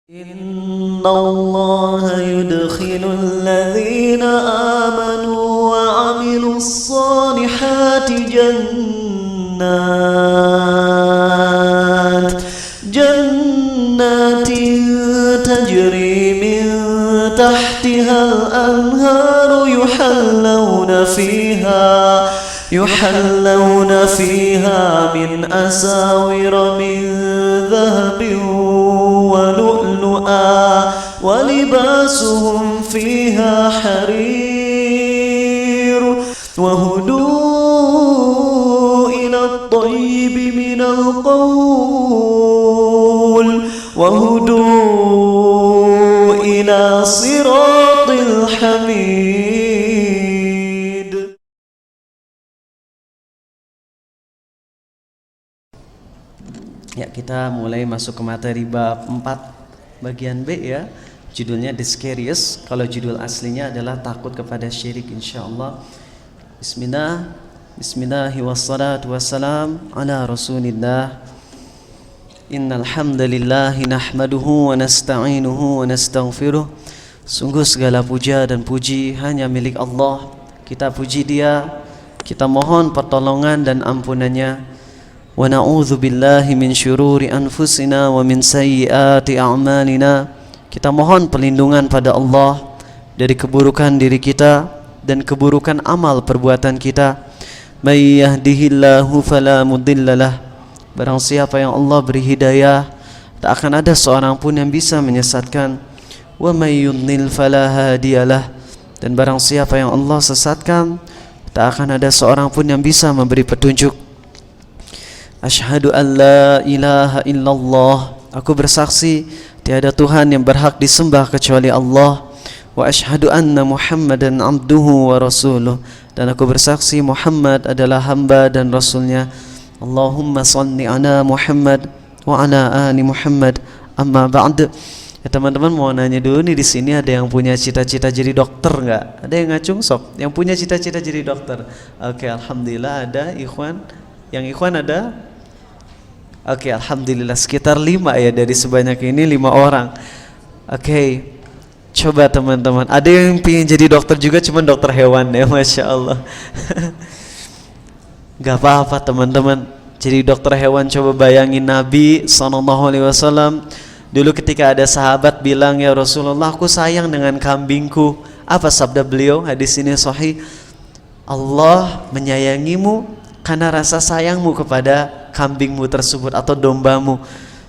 إن الله يدخل الذين آمنوا وعملوا الصالحات جنات تجري من تحتها الأنهار يحلون فيها من أساور من ذهب ولؤلؤا ولباسهم فيها حرير وهدوا إلى الطيب من القول وهدوا إلى صراط الحميد. Ya, kita mulai masuk ke materi bab 4 bagian B ya. Judulnya The Scariest. Kalau judul aslinya adalah takut kepada syirik, insyaallah. Bismillahi wassalatu wassalam ala Rasulillah. Innal hamdalillahi nahmaduhu wa nasta'inuhu wa nastaghfiruh. Sungguh segala puja dan puji hanya milik Allah. Kita puji Dia, kita mohon pertolongan dan ampunannya. Wa na'udzu billahi min syururi anfusina wa min sayyiati a'malina. Kita mohon perlindungan pada Allah dari keburukan diri kita dan keburukan amal perbuatan kita. May yahdihillahu fala mudhillalah. Barang siapa yang Allah beri hidayah, tak akan ada seorang pun yang bisa menyesatkan. Wa may yudlil fala hadiyalah. Dan barang siapa yang Allah sesatkan, tak akan ada seorang pun yang bisa memberi petunjuk. Asyhadu an la ilaha illallah. Aku bersaksi tiada Tuhan yang berhak disembah kecuali Allah. Wa asyhadu anna Muhammadan abduhu wa rasuluh. Dan aku bersaksi Muhammad adalah hamba dan rasulnya. Allahumma salli ala Muhammad wa ala ali Muhammad. Amma ba'd. Ya teman-teman, mau nanya dulu nih, di sini ada yang punya cita-cita jadi dokter enggak? Ada yang ngacung sok? Yang punya cita-cita jadi dokter? Oke, alhamdulillah ada ikhwan. Yang ikhwan ada? Oke, alhamdulillah sekitar 5 ya, dari sebanyak ini 5 orang. Oke, coba teman-teman, ada yang pengen jadi dokter juga, cuman dokter hewan ya, masya Allah. Gak apa-apa teman-teman, jadi dokter hewan. Coba bayangin Nabi SAW dulu ketika ada sahabat bilang, ya Rasulullah, aku sayang dengan kambingku. Apa sabda beliau? Hadis ini sahih. Allah menyayangimu karena rasa sayangmu kepada kambingmu tersebut atau dombamu.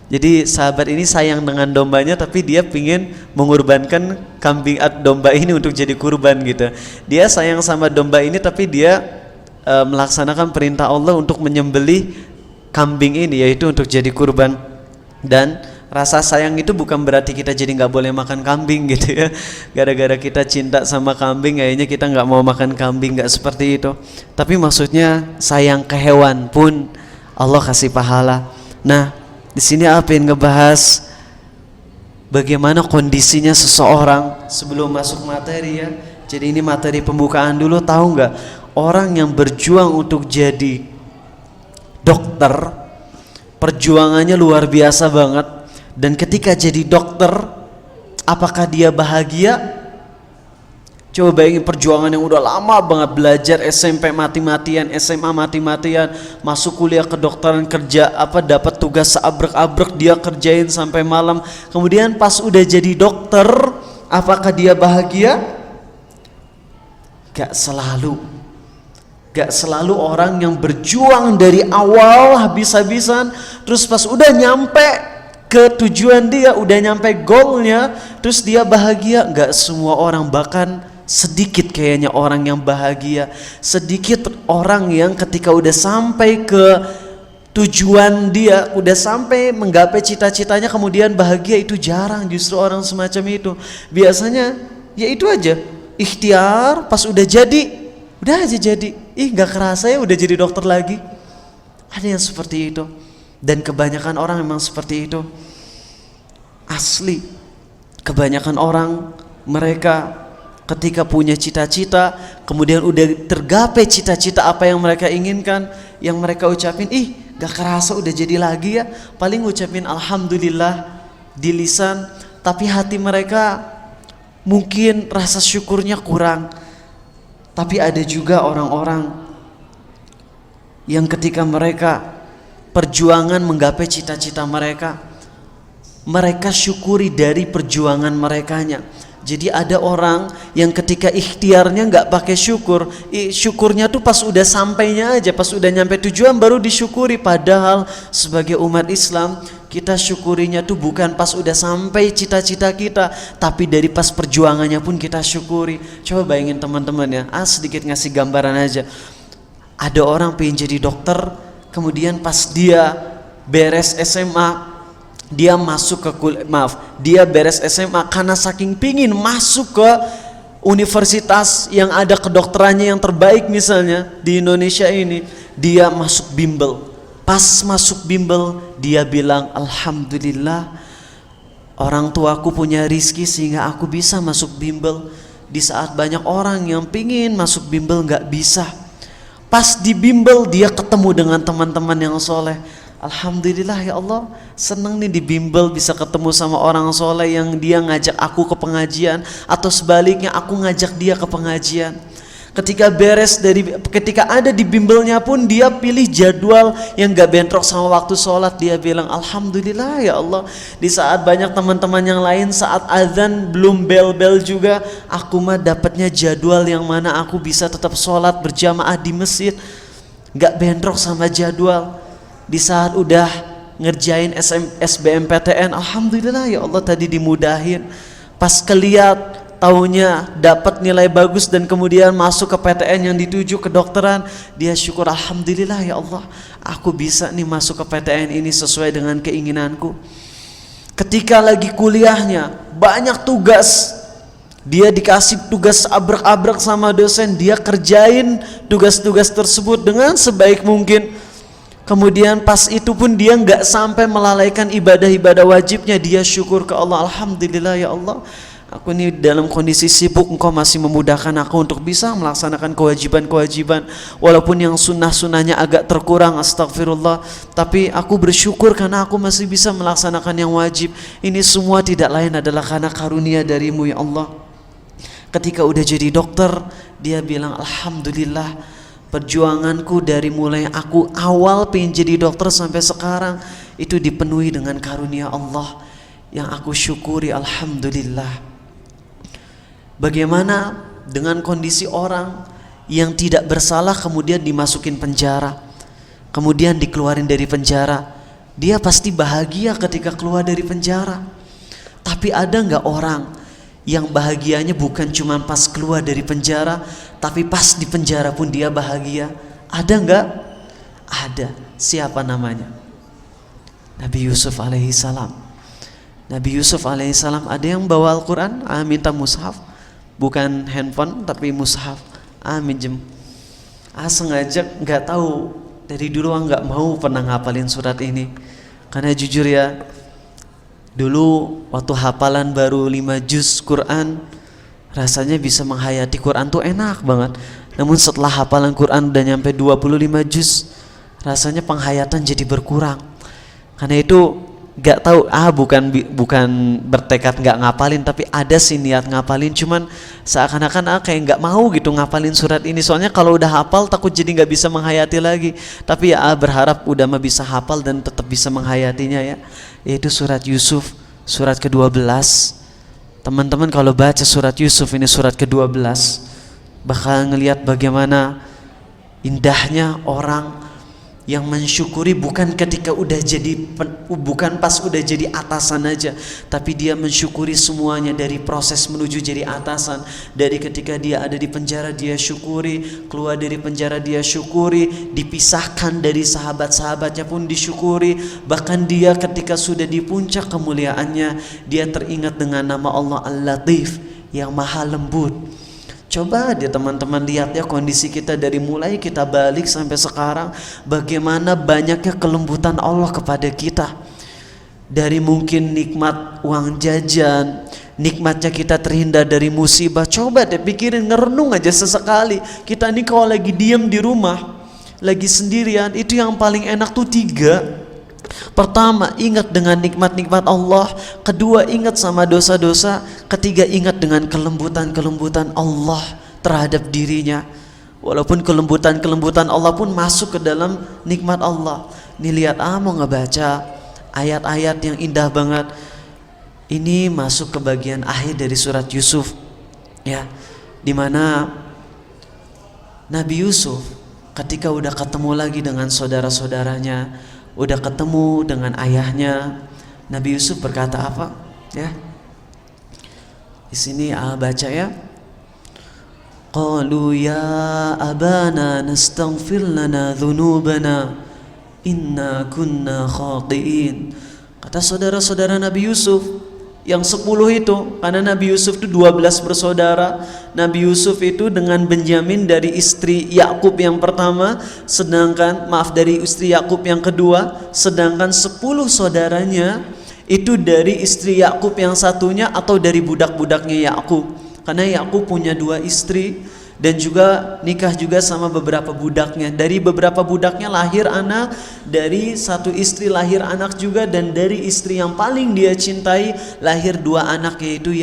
Jadi sahabat ini sayang dengan dombanya, tapi dia ingin mengorbankan kambing atau domba ini untuk jadi kurban gitu. Dia sayang sama domba ini, tapi dia melaksanakan perintah Allah untuk menyembelih kambing ini, yaitu untuk jadi kurban. Dan rasa sayang itu bukan berarti kita jadi nggak boleh makan kambing gitu ya. Gara-gara kita cinta sama kambing, kayaknya kita nggak mau makan kambing, nggak seperti itu. Tapi maksudnya sayang ke hewan pun Allah kasih pahala. Nah, di sini apa yang ngebahas bagaimana kondisinya seseorang sebelum masuk materi ya. Jadi ini materi pembukaan dulu. Tahu nggak, orang yang berjuang untuk jadi dokter, perjuangannya luar biasa banget. Dan ketika jadi dokter, apakah dia bahagia? Coba bayangin perjuangan yang udah lama banget, belajar SMP mati-matian, SMA mati-matian, masuk kuliah kedokteran, kerja dapat tugas seabrek-abrek, dia kerjain sampai malam. Kemudian pas udah jadi dokter, apakah dia bahagia? Gak selalu orang yang berjuang dari awal habis-habisan, terus pas udah nyampe ke tujuan dia, udah nyampe goalnya, terus dia bahagia. Gak semua orang, bahkan sedikit kayaknya orang yang bahagia. Sedikit orang yang ketika udah sampai ke tujuan dia, udah sampai menggapai cita-citanya kemudian bahagia. Itu jarang justru orang semacam itu. Biasanya ya itu aja, ikhtiar, pas udah jadi, udah aja jadi. Gak kerasa ya udah jadi dokter lagi. Ada yang seperti itu. Dan kebanyakan orang memang seperti itu. Asli, kebanyakan orang mereka ketika punya cita-cita, kemudian udah tergapai cita-cita apa yang mereka inginkan, yang mereka ucapin, gak kerasa udah jadi lagi ya. Paling ucapin alhamdulillah di lisan, tapi hati mereka mungkin rasa syukurnya kurang. Tapi ada juga orang-orang yang ketika mereka perjuangan menggapai cita-cita mereka, mereka syukuri dari perjuangan merekanya. Jadi ada orang yang ketika ikhtiarnya nggak pakai syukur, syukurnya tuh pas udah sampainya aja, pas udah nyampe tujuan baru disyukuri. Padahal sebagai umat Islam kita syukurinya tuh bukan pas udah sampai cita-cita kita, tapi dari pas perjuangannya pun kita syukuri. Coba bayangin teman-teman ya, sedikit ngasih gambaran aja. Ada orang pengen jadi dokter, kemudian pas dia beres SMA, dia masuk ke dia beres SMA karena saking pingin masuk ke universitas yang ada kedokterannya yang terbaik misalnya di Indonesia ini, dia masuk bimbel. Pas masuk bimbel dia bilang, alhamdulillah orang tuaku punya rizki sehingga aku bisa masuk bimbel. Di saat banyak orang yang pingin masuk bimbel gak bisa. Pas di bimbel dia ketemu dengan teman-teman yang soleh. Alhamdulillah ya Allah, seneng nih di bimbel bisa ketemu sama orang soleh yang dia ngajak aku ke pengajian, atau sebaliknya aku ngajak dia ke pengajian. Ketika ada di bimbelnya pun dia pilih jadwal yang gak bentrok sama waktu sholat. Dia bilang alhamdulillah ya Allah, di saat banyak teman-teman yang lain saat azan belum bel-bel juga, aku mah dapatnya jadwal yang mana aku bisa tetap sholat berjamaah di masjid, gak bentrok sama jadwal. Di saat udah ngerjain SBMPTN, alhamdulillah ya Allah tadi dimudahin. Pas keliat taunya dapat nilai bagus dan kemudian masuk ke PTN yang dituju kedokteran, dia syukur alhamdulillah ya Allah, aku bisa nih masuk ke PTN ini sesuai dengan keinginanku. Ketika lagi kuliahnya banyak tugas, dia dikasih tugas abrek-abrek sama dosen, dia kerjain tugas-tugas tersebut dengan sebaik mungkin. Kemudian pas itu pun dia nggak sampai melalaikan ibadah-ibadah wajibnya, dia syukur ke Allah, alhamdulillah ya Allah, aku ini dalam kondisi sibuk, engkau masih memudahkan aku untuk bisa melaksanakan kewajiban-kewajiban, walaupun yang sunnah-sunnahnya agak terkurang, astagfirullah, tapi aku bersyukur karena aku masih bisa melaksanakan yang wajib. Ini semua tidak lain adalah karena karunia darimu ya Allah. Ketika udah jadi dokter, dia bilang alhamdulillah, perjuanganku dari mulai aku awal pengen jadi dokter sampai sekarang itu dipenuhi dengan karunia Allah yang aku syukuri, alhamdulillah. Bagaimana dengan kondisi orang yang tidak bersalah kemudian dimasukin penjara, kemudian dikeluarin dari penjara? Dia pasti bahagia ketika keluar dari penjara. Tapi ada nggak orang yang bahagianya bukan cuma pas keluar dari penjara, tapi pas di penjara pun dia bahagia? Ada nggak? Ada. Siapa namanya? Nabi Yusuf alaihissalam. Nabi Yusuf alaihissalam ada yang bawa Al-Quran, minta mushaf, bukan handphone tapi mushaf, minjem. Sengaja nggak tahu, dari dulu nggak mau pernah ngapalin surat ini, karena jujur ya, dulu waktu hafalan baru 5 juz Quran, rasanya bisa menghayati Quran tuh enak banget. Namun setelah hafalan Quran udah nyampe 25 juz, rasanya penghayatan jadi berkurang. Karena itu gak tahu, bukan bertekad gak ngapalin, tapi ada sih niat ngapalin, cuman seakan-akan kayak gak mau gitu ngapalin surat ini. Soalnya kalau udah hafal takut jadi gak bisa menghayati lagi. Tapi ya berharap udah mah bisa hafal dan tetap bisa menghayatinya ya. Yaitu surat Yusuf, surat ke-12. Teman-teman kalau baca surat Yusuf ini, surat ke-12, bakal ngelihat bagaimana indahnya orang yang mensyukuri bukan ketika bukan pas udah jadi atasan aja, tapi dia mensyukuri semuanya dari proses menuju jadi atasan. Dari ketika dia ada di penjara dia syukuri, keluar dari penjara dia syukuri, dipisahkan dari sahabat-sahabatnya pun disyukuri, bahkan dia ketika sudah di puncak kemuliaannya dia teringat dengan nama Allah Al-Latif yang maha lembut. Coba dia teman-teman lihat ya kondisi kita dari mulai kita balik sampai sekarang, bagaimana banyaknya kelembutan Allah kepada kita. Dari mungkin nikmat uang jajan, nikmatnya kita terhindar dari musibah. Coba deh pikirin, ngerenung aja sesekali. Kita nih kalau lagi diem di rumah, lagi sendirian, itu yang paling enak tuh 3. Pertama, ingat dengan nikmat-nikmat Allah. Kedua, ingat sama dosa-dosa. Ketiga, ingat dengan kelembutan-kelembutan Allah terhadap dirinya. Walaupun kelembutan-kelembutan Allah pun masuk ke dalam nikmat Allah. Nih lihat, mau ngebaca ayat-ayat yang indah banget. Ini masuk ke bagian akhir dari surat Yusuf, ya, dimana Nabi Yusuf ketika udah ketemu lagi dengan saudara-saudaranya, udah ketemu dengan ayahnya, Nabi Yusuf berkata apa? Ya, di sini baca ya. Qalu ya abana nastaghfir lana dhunubana inna kunna khati'in. Kata saudara-saudara Nabi Yusuf yang 10 itu, karena Nabi Yusuf itu 12 bersaudara. Nabi Yusuf itu dengan Benyamin dari istri Yakub yang pertama, sedangkan dari istri Yakub yang kedua, sedangkan 10 saudaranya itu dari istri Yakub yang satunya atau dari budak-budaknya Yakub. Karena Yakub punya 2 istri dan juga nikah juga sama beberapa budaknya. Dari beberapa budaknya lahir anak, dari satu istri lahir anak juga, dan dari istri yang paling dia cintai lahir 2 anak, yaitu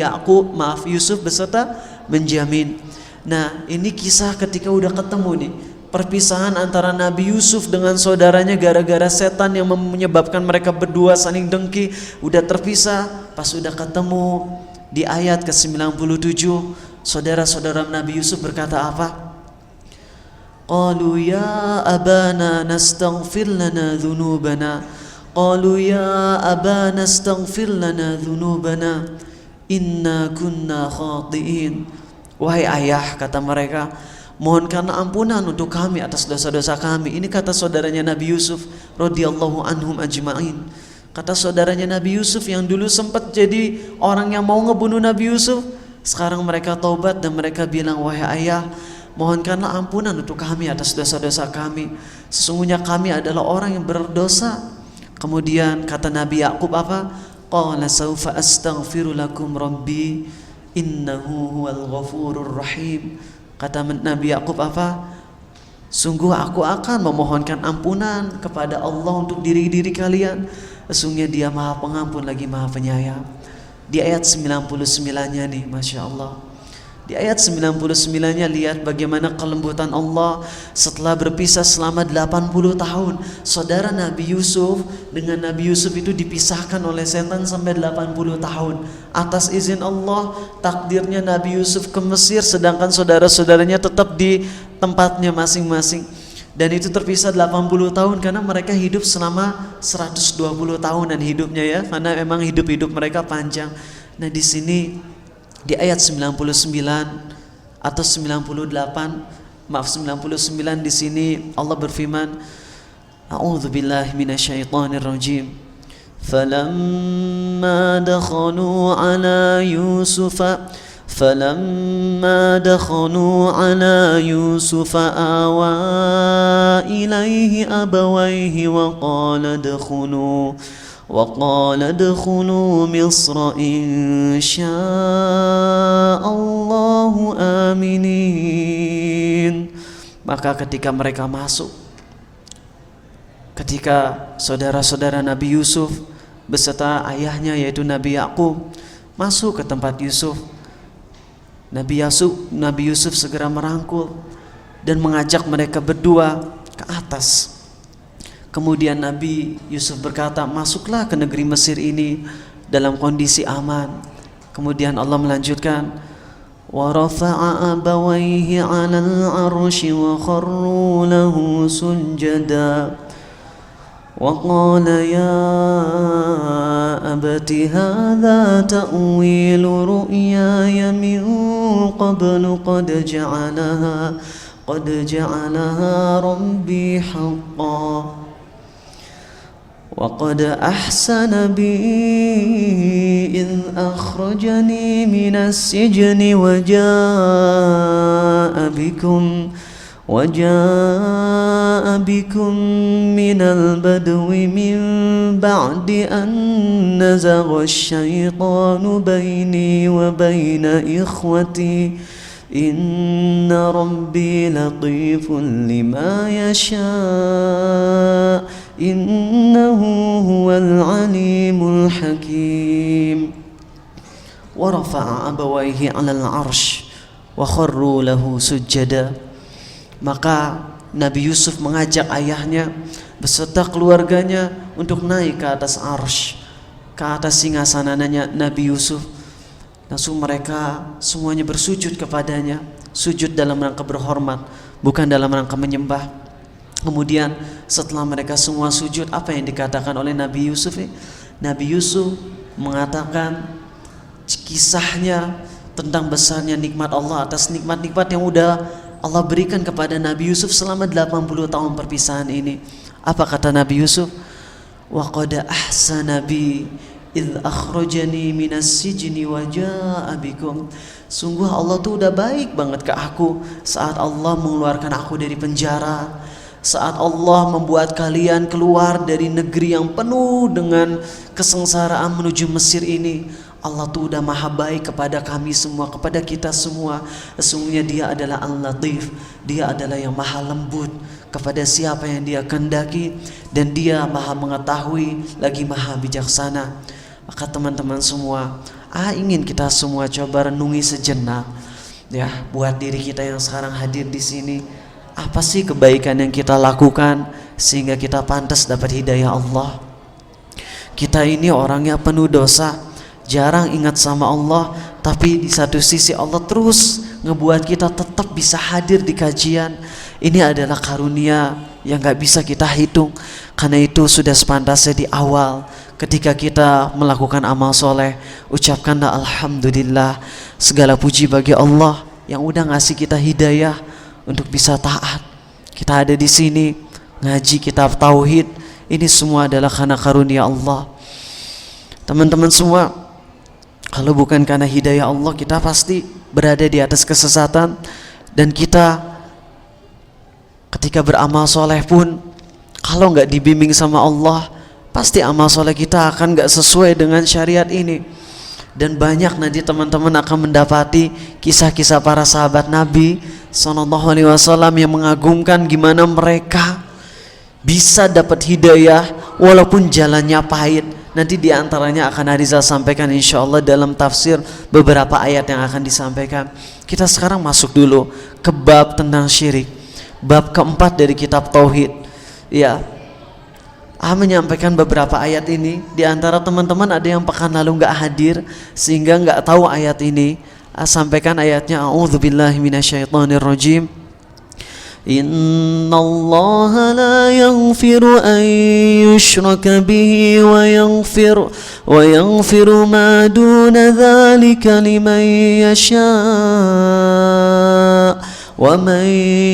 Yusuf beserta Benyamin. Nah, ini kisah ketika udah ketemu nih, perpisahan antara Nabi Yusuf dengan saudaranya gara-gara setan yang menyebabkan mereka berdua saling dengki. Udah terpisah, pas udah ketemu di ayat ke-97, saudara-saudara Nabi Yusuf berkata apa? Qalu ya abana nastaghfir lana dhunubana. Qalu ya abana nastaghfir lana dhunubana inna kunna khati'in. Wahai ayah, kata mereka, mohonkanlah ampunan untuk kami atas dosa-dosa kami. Ini kata saudaranya Nabi Yusuf radhiyallahu anhum ajma'in. Kata saudaranya Nabi Yusuf yang dulu sempat jadi orang yang mau ngebunuh Nabi Yusuf, sekarang mereka taubat dan mereka bilang, wahai ayah, mohonkanlah ampunan untuk kami atas dosa-dosa kami. Sesungguhnya kami adalah orang yang berdosa. Kemudian kata Nabi Yakub apa? Qala saufa astaghfiru lakum rabbi innahu huwal ghafurur rahim. Kata Nabi Yakub apa? Sungguh aku akan memohonkan ampunan kepada Allah untuk diri-diri kalian. Sesungguhnya Dia Maha Pengampun lagi Maha Penyayang. Di ayat 99-nya nih, Masya Allah, di ayat 99-nya lihat bagaimana kelembutan Allah setelah berpisah selama 80 tahun. Saudara Nabi Yusuf dengan Nabi Yusuf itu dipisahkan oleh setan sampai 80 tahun. Atas izin Allah, takdirnya Nabi Yusuf ke Mesir, sedangkan saudara-saudaranya tetap di tempatnya masing-masing. Dan itu terpisah 80 tahun karena mereka hidup selama 120 tahunan hidupnya, ya, karena memang hidup mereka panjang. Nah, di sini di ayat 99 atau 99 di sini Allah berfirman, A'udzubillahi minasyaitonir rajim. Falamma dakhalu ala Yusufa فلما دخلوا على يوسف آوى إليه أبويه وقال ادخلوا مصر إن شاء الله آمنين. Maka ketika mereka masuk, ketika saudara-saudara Nabi Yusuf beserta ayahnya yaitu Nabi Yakub masuk ke tempat Yusuf, Nabi Yusuf segera merangkul dan mengajak mereka berdua ke atas. Kemudian Nabi Yusuf berkata, masuklah ke negeri Mesir ini dalam kondisi aman. Kemudian Allah melanjutkan, wa rafa'a abawayhi 'alal 'arsy wa kharru lahu sujada wa qala ya abati hadza ta'wilu ru'yaya min qablu qad ja'alaha rabbi haqqan وقد أحسن بي إذ أخرجني من السجن وجاء بكم من البدو من بعد أن نزغ الشيطان بيني وبين إخوتي إن ربي لطيف لما يشاء إنه هو العليم الحكيم ورفع أبويه على العرش وخروا له سجدا. Maka Nabi Yusuf mengajak ayahnya beserta keluarganya untuk naik ke atas arsy, ke atas singgasananya Nabi Yusuf. Langsung mereka semuanya bersujud kepadanya, sujud dalam rangka berhormat, bukan dalam rangka menyembah. Kemudian setelah mereka semua sujud, apa yang dikatakan oleh Nabi Yusuf? Nabi Yusuf mengatakan kisahnya tentang besarnya nikmat Allah atas nikmat-nikmat yang udah Allah berikan kepada Nabi Yusuf selama 80 tahun perpisahan ini. Apa kata Nabi Yusuf? Wa qad ahsana bi idh akhrajani minas sijni wa jaa bikum. Sungguh Allah tuh udah baik banget ke aku saat Allah mengeluarkan aku dari penjara, saat Allah membuat kalian keluar dari negeri yang penuh dengan kesengsaraan menuju Mesir ini. Allah tuh udah maha baik kepada kami semua, kepada kita semua. Sesungguhnya Dia adalah Al-Latif, Dia adalah yang maha lembut kepada siapa yang Dia kehendaki, dan Dia maha mengetahui lagi maha bijaksana. Maka teman-teman semua, ingin kita semua coba renungi sejenak ya, buat diri kita yang sekarang hadir di sini. Apa sih kebaikan yang kita lakukan sehingga kita pantas dapat hidayah Allah? Kita ini orangnya penuh dosa, jarang ingat sama Allah, tapi di satu sisi Allah terus ngebuat kita tetap bisa hadir di kajian. Ini adalah karunia yang gak bisa kita hitung. Karena itu sudah sepantasnya di awal ketika kita melakukan amal soleh, ucapkanlah alhamdulillah, segala puji bagi Allah yang udah ngasih kita hidayah untuk bisa taat. Kita ada di sini ngaji kitab tauhid, ini semua adalah karena karunia Allah. Teman-teman semua, kalau bukan karena hidayah Allah, kita pasti berada di atas kesesatan. Dan kita ketika beramal soleh pun, kalau nggak dibimbing sama Allah, pasti amal soleh kita akan nggak sesuai dengan syariat ini. Dan banyak nanti teman-teman akan mendapati kisah-kisah para sahabat Nabi SAW yang mengagumkan gimana mereka bisa dapat hidayah walaupun jalannya pahit. Nanti diantaranya akan Ariza sampaikan insya Allah dalam tafsir beberapa ayat yang akan disampaikan. Kita sekarang masuk dulu ke bab tentang syirik, bab keempat dari kitab tauhid. Ya, menyampaikan beberapa ayat ini. Di antara teman-teman ada yang pekan lalu nggak hadir sehingga nggak tahu ayat ini. Sampaikan ayatnya. A'udzubillahi minasyaitonirrajim. Innallaha la yaghfiru an yushraka bihi wa yaghfiru ma duna dzalika liman yasha. Wa man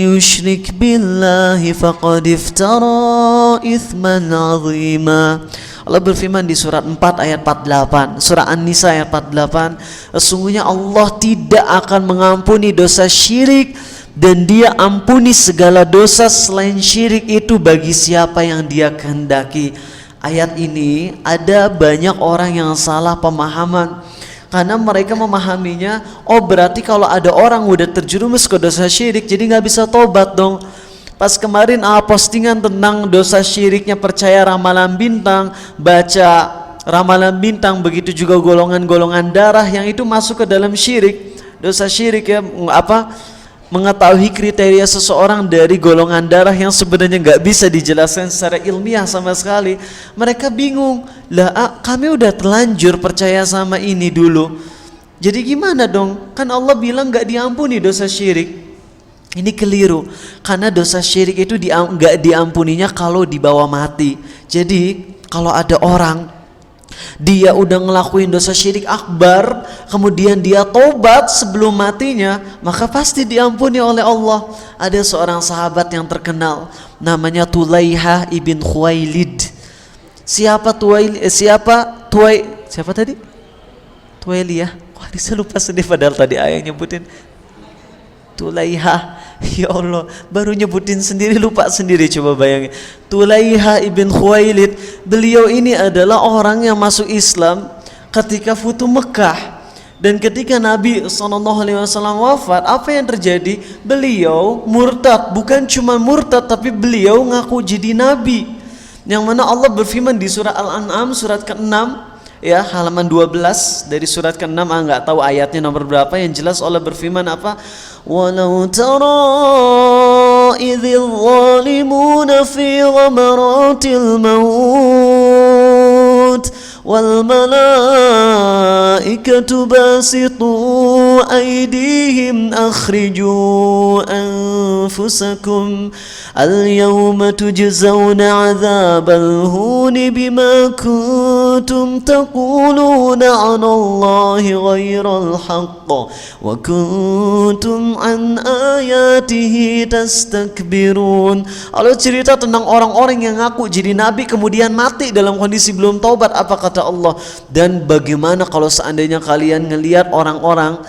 yushrik billahi faqad iftara itsman 'azima. Allah berfirman di surat 4 ayat 48, surah An-Nisa ayat 48, sesungguhnya Allah tidak akan mengampuni dosa syirik dan Dia ampuni segala dosa selain syirik itu bagi siapa yang Dia kehendaki. Ayat ini ada banyak orang yang salah pemahaman, karena mereka memahaminya, oh berarti kalau ada orang udah terjerumus ke dosa syirik jadi gak bisa tobat dong. Pas kemarin postingan tentang dosa syiriknya percaya ramalan bintang, baca ramalan bintang, begitu juga golongan-golongan darah yang itu masuk ke dalam syirik. Dosa syirik ya, mengetahui kriteria seseorang dari golongan darah yang sebenarnya nggak bisa dijelaskan secara ilmiah sama sekali. Mereka bingung, kami udah terlanjur percaya sama ini dulu, jadi gimana dong? Kan Allah bilang nggak diampuni dosa syirik. Ini keliru, karena dosa syirik itu nggak diampuninya kalau dibawa mati. Jadi kalau ada orang dia udah ngelakuin dosa syirik akbar, kemudian dia tobat sebelum matinya, maka pasti diampuni oleh Allah. Ada seorang sahabat yang terkenal namanya Tulaiha ibn Khuwailid. Siapa tadi? Tuwailiyah. Wah, saya lupa sendiri padahal tadi ayah nyebutin Tulaiha. Ya Allah, baru nyebutin sendiri lupa sendiri, coba bayangin. Tulaiha ibn Khuwailid, beliau ini adalah orang yang masuk Islam ketika Futuh Mekah. Dan ketika Nabi SAW wafat, apa yang terjadi? Beliau murtad, bukan cuma murtad tapi beliau ngaku jadi nabi. Yang mana Allah berfirman di surah Al-An'am surat ke-6 ya, halaman 12 dari surat ke-6, enggak tahu ayatnya nomor berapa, yang jelas Allah berfirman apa? Walau tara idzil zalimuna fi ghamaratil maut wal malaikatu basitu aydihim akhriju anfusakum al-yawma tujzauna 'adzabal huni bima kuntum taquluna 'ala Allahi ghairal haqq wa kuntum an ayatihi tastakbirun. Allah cerita tentang orang-orang yang ngaku jadi nabi kemudian mati dalam kondisi belum taubat. Apa kata Allah? Dan bagaimana kalau seandainya kalian ngelihat orang-orang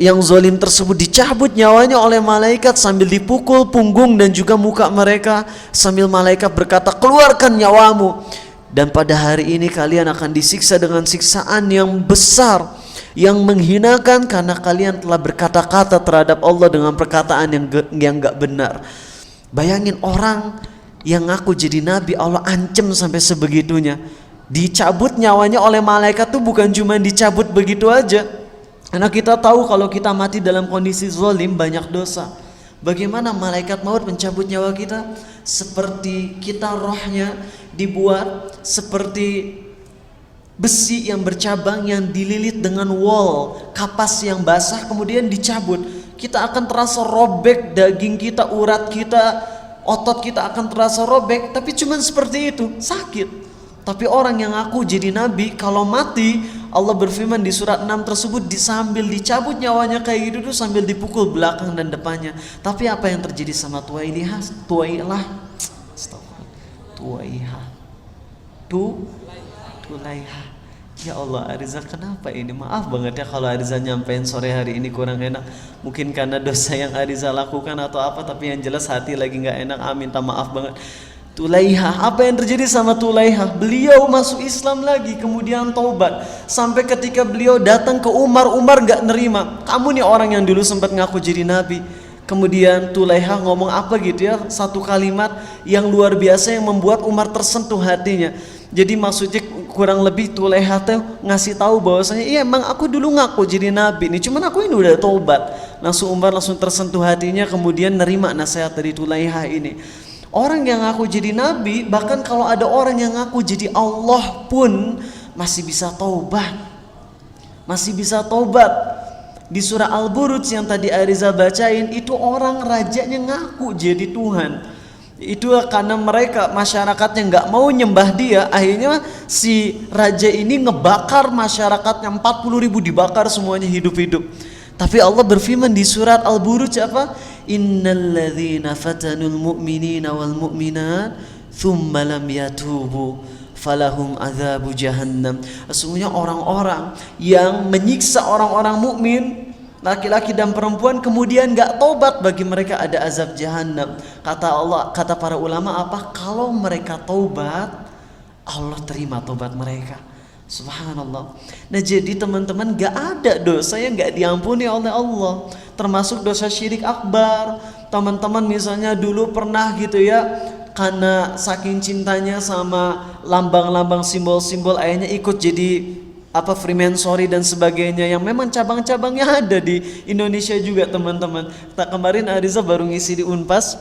yang zalim tersebut dicabut nyawanya oleh malaikat sambil dipukul punggung dan juga muka mereka, sambil malaikat berkata, keluarkan nyawamu. Dan pada hari ini kalian akan disiksa dengan siksaan yang besar, yang menghinakan, karena kalian telah berkata-kata terhadap Allah dengan perkataan yang gak benar. Bayangin orang yang ngaku jadi nabi, Allah ancam sampai sebegitunya. Dicabut nyawanya oleh malaikat tuh bukan cuma dicabut begitu aja. Karena kita tahu kalau kita mati dalam kondisi zalim banyak dosa. Bagaimana malaikat maut mencabut nyawa kita? Seperti kita rohnya dibuat seperti besi yang bercabang yang dililit dengan wol, kapas yang basah kemudian dicabut. Kita akan terasa robek, daging kita, urat kita, otot kita akan terasa robek. Tapi cuman seperti itu, sakit. Tapi orang yang aku jadi nabi, kalau mati, Allah berfirman di surat 6 tersebut, sambil dicabut nyawanya kayak gitu tuh, sambil dipukul belakang dan depannya. Tapi apa yang terjadi sama Tuwailah? Tulaiha. Ya Allah, Ariza kenapa ini? Maaf banget ya kalau Ariza nyampein sore hari ini kurang enak. Mungkin karena dosa yang Ariza lakukan atau apa, tapi yang jelas hati lagi gak enak. Minta maaf banget. Tulaiha, apa yang terjadi sama Tulaiha? Beliau masuk Islam lagi, kemudian taubat. Sampai ketika beliau datang ke Umar, Umar gak nerima. Kamu nih orang yang dulu sempat ngaku jadi nabi. Kemudian Tulaiha ngomong apa gitu ya, satu kalimat yang luar biasa yang membuat Umar tersentuh hatinya. Jadi maksudnya kurang lebih Tulaiha tuh ngasih tahu bahwasanya iya emang aku dulu ngaku jadi nabi nih, cuman aku ini udah taubat. Langsung Umar langsung tersentuh hatinya, kemudian nerima nasihat dari Tulaiha ini. Orang yang ngaku jadi nabi, bahkan kalau ada orang yang ngaku jadi Allah pun masih bisa taubat. Masih bisa taubat. Di surah Al-Buruj yang tadi Ariza bacain, itu orang rajanya ngaku jadi Tuhan. Itu karena mereka masyarakatnya nggak mau nyembah dia, akhirnya si raja ini ngebakar masyarakatnya, 40.000 dibakar semuanya hidup-hidup. Tapi Allah berfirman di surat Al-Buruj apa? Innalladzina fatanul mu'minina wal mu'minat thumma lam yatubu falahum adzabu jahannam. Sesungguhnya orang-orang yang menyiksa orang-orang mukmin, laki-laki dan perempuan, kemudian gak taubat, bagi mereka ada azab jahannam. Kata Allah, kata para ulama apa? Kalau mereka taubat, Allah terima taubat mereka. Subhanallah. Nah jadi teman-teman, gak ada dosa yang gak diampuni oleh Allah, termasuk dosa syirik akbar. Teman-teman misalnya dulu pernah gitu ya, karena saking cintanya sama lambang-lambang simbol-simbol, akhirnya ikut jadi Freemansori dan sebagainya, yang memang cabang-cabangnya ada di Indonesia juga teman-teman. Kemarin Ariza baru ngisi di Unpas,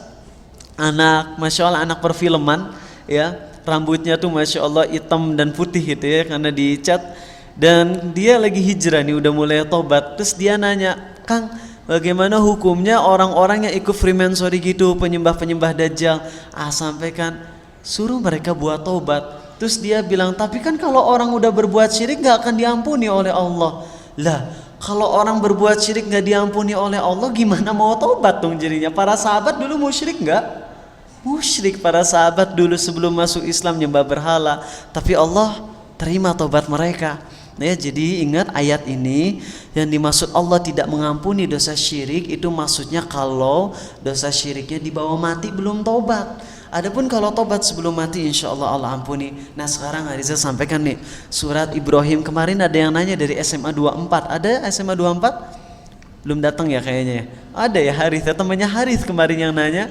Masya Allah anak perfilman ya, rambutnya tuh Masya Allah hitam dan putih gitu ya, karena dicat. Dan dia lagi hijrah nih, udah mulai tobat. Terus dia nanya, Kang, bagaimana hukumnya orang-orang yang ikut Freemansori gitu, penyembah-penyembah Dajjal? Sampaikan, suruh mereka buat tobat. Terus dia bilang, tapi kan kalau orang udah berbuat syirik gak akan diampuni oleh Allah. Lah, kalau orang berbuat syirik gak diampuni oleh Allah, gimana mau tobat dong jadinya? Para sahabat dulu musyrik gak? Musyrik para sahabat dulu sebelum masuk Islam, nyembah berhala. Tapi Allah terima tobat mereka. Nah, jadi ingat ayat ini, yang dimaksud Allah tidak mengampuni dosa syirik, itu maksudnya kalau dosa syiriknya dibawa mati belum tobat. Adapun kalau tobat sebelum mati, insya Allah Allah ampuni. Nah sekarang Ariza sampaikan nih, surat Ibrahim. Kemarin ada yang nanya dari SMA 24. Ada SMA 24? Belum datang ya kayaknya ya. Ada ya Harith, ya temannya Harith kemarin yang nanya,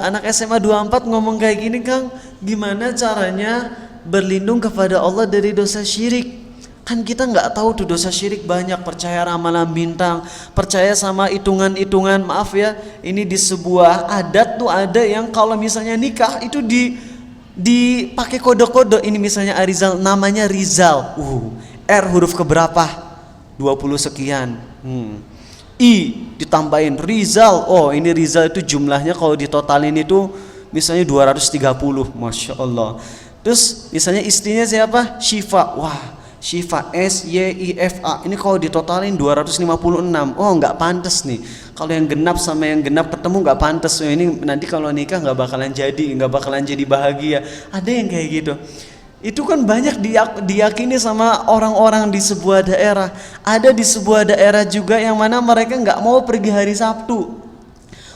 anak SMA 24 ngomong kayak gini, Kang, gimana caranya berlindung kepada Allah dari dosa syirik? Kan kita nggak tahu tuh dosa syirik banyak, percaya ramalan bintang, percaya sama hitungan-hitungan, maaf ya, ini di sebuah adat tuh ada yang kalau misalnya nikah itu dipakai kode-kode. Ini misalnya Arizal, namanya Rizal, R huruf keberapa? 20 sekian. I ditambahin Rizal, oh ini Rizal itu jumlahnya kalau ditotalin itu misalnya 230, Masya Allah. Terus misalnya istrinya siapa? Syifa, wah Syifa, S-Y-I-F-A, ini kalau ditotalin 256. Oh nggak pantas nih, kalau yang genap sama yang genap ketemu nggak pantas. Oh, ini nanti kalau nikah nggak bakalan jadi bahagia. Ada yang kayak gitu. Itu kan banyak diyakini sama orang-orang di sebuah daerah. Ada di sebuah daerah juga yang mana mereka nggak mau pergi hari Sabtu.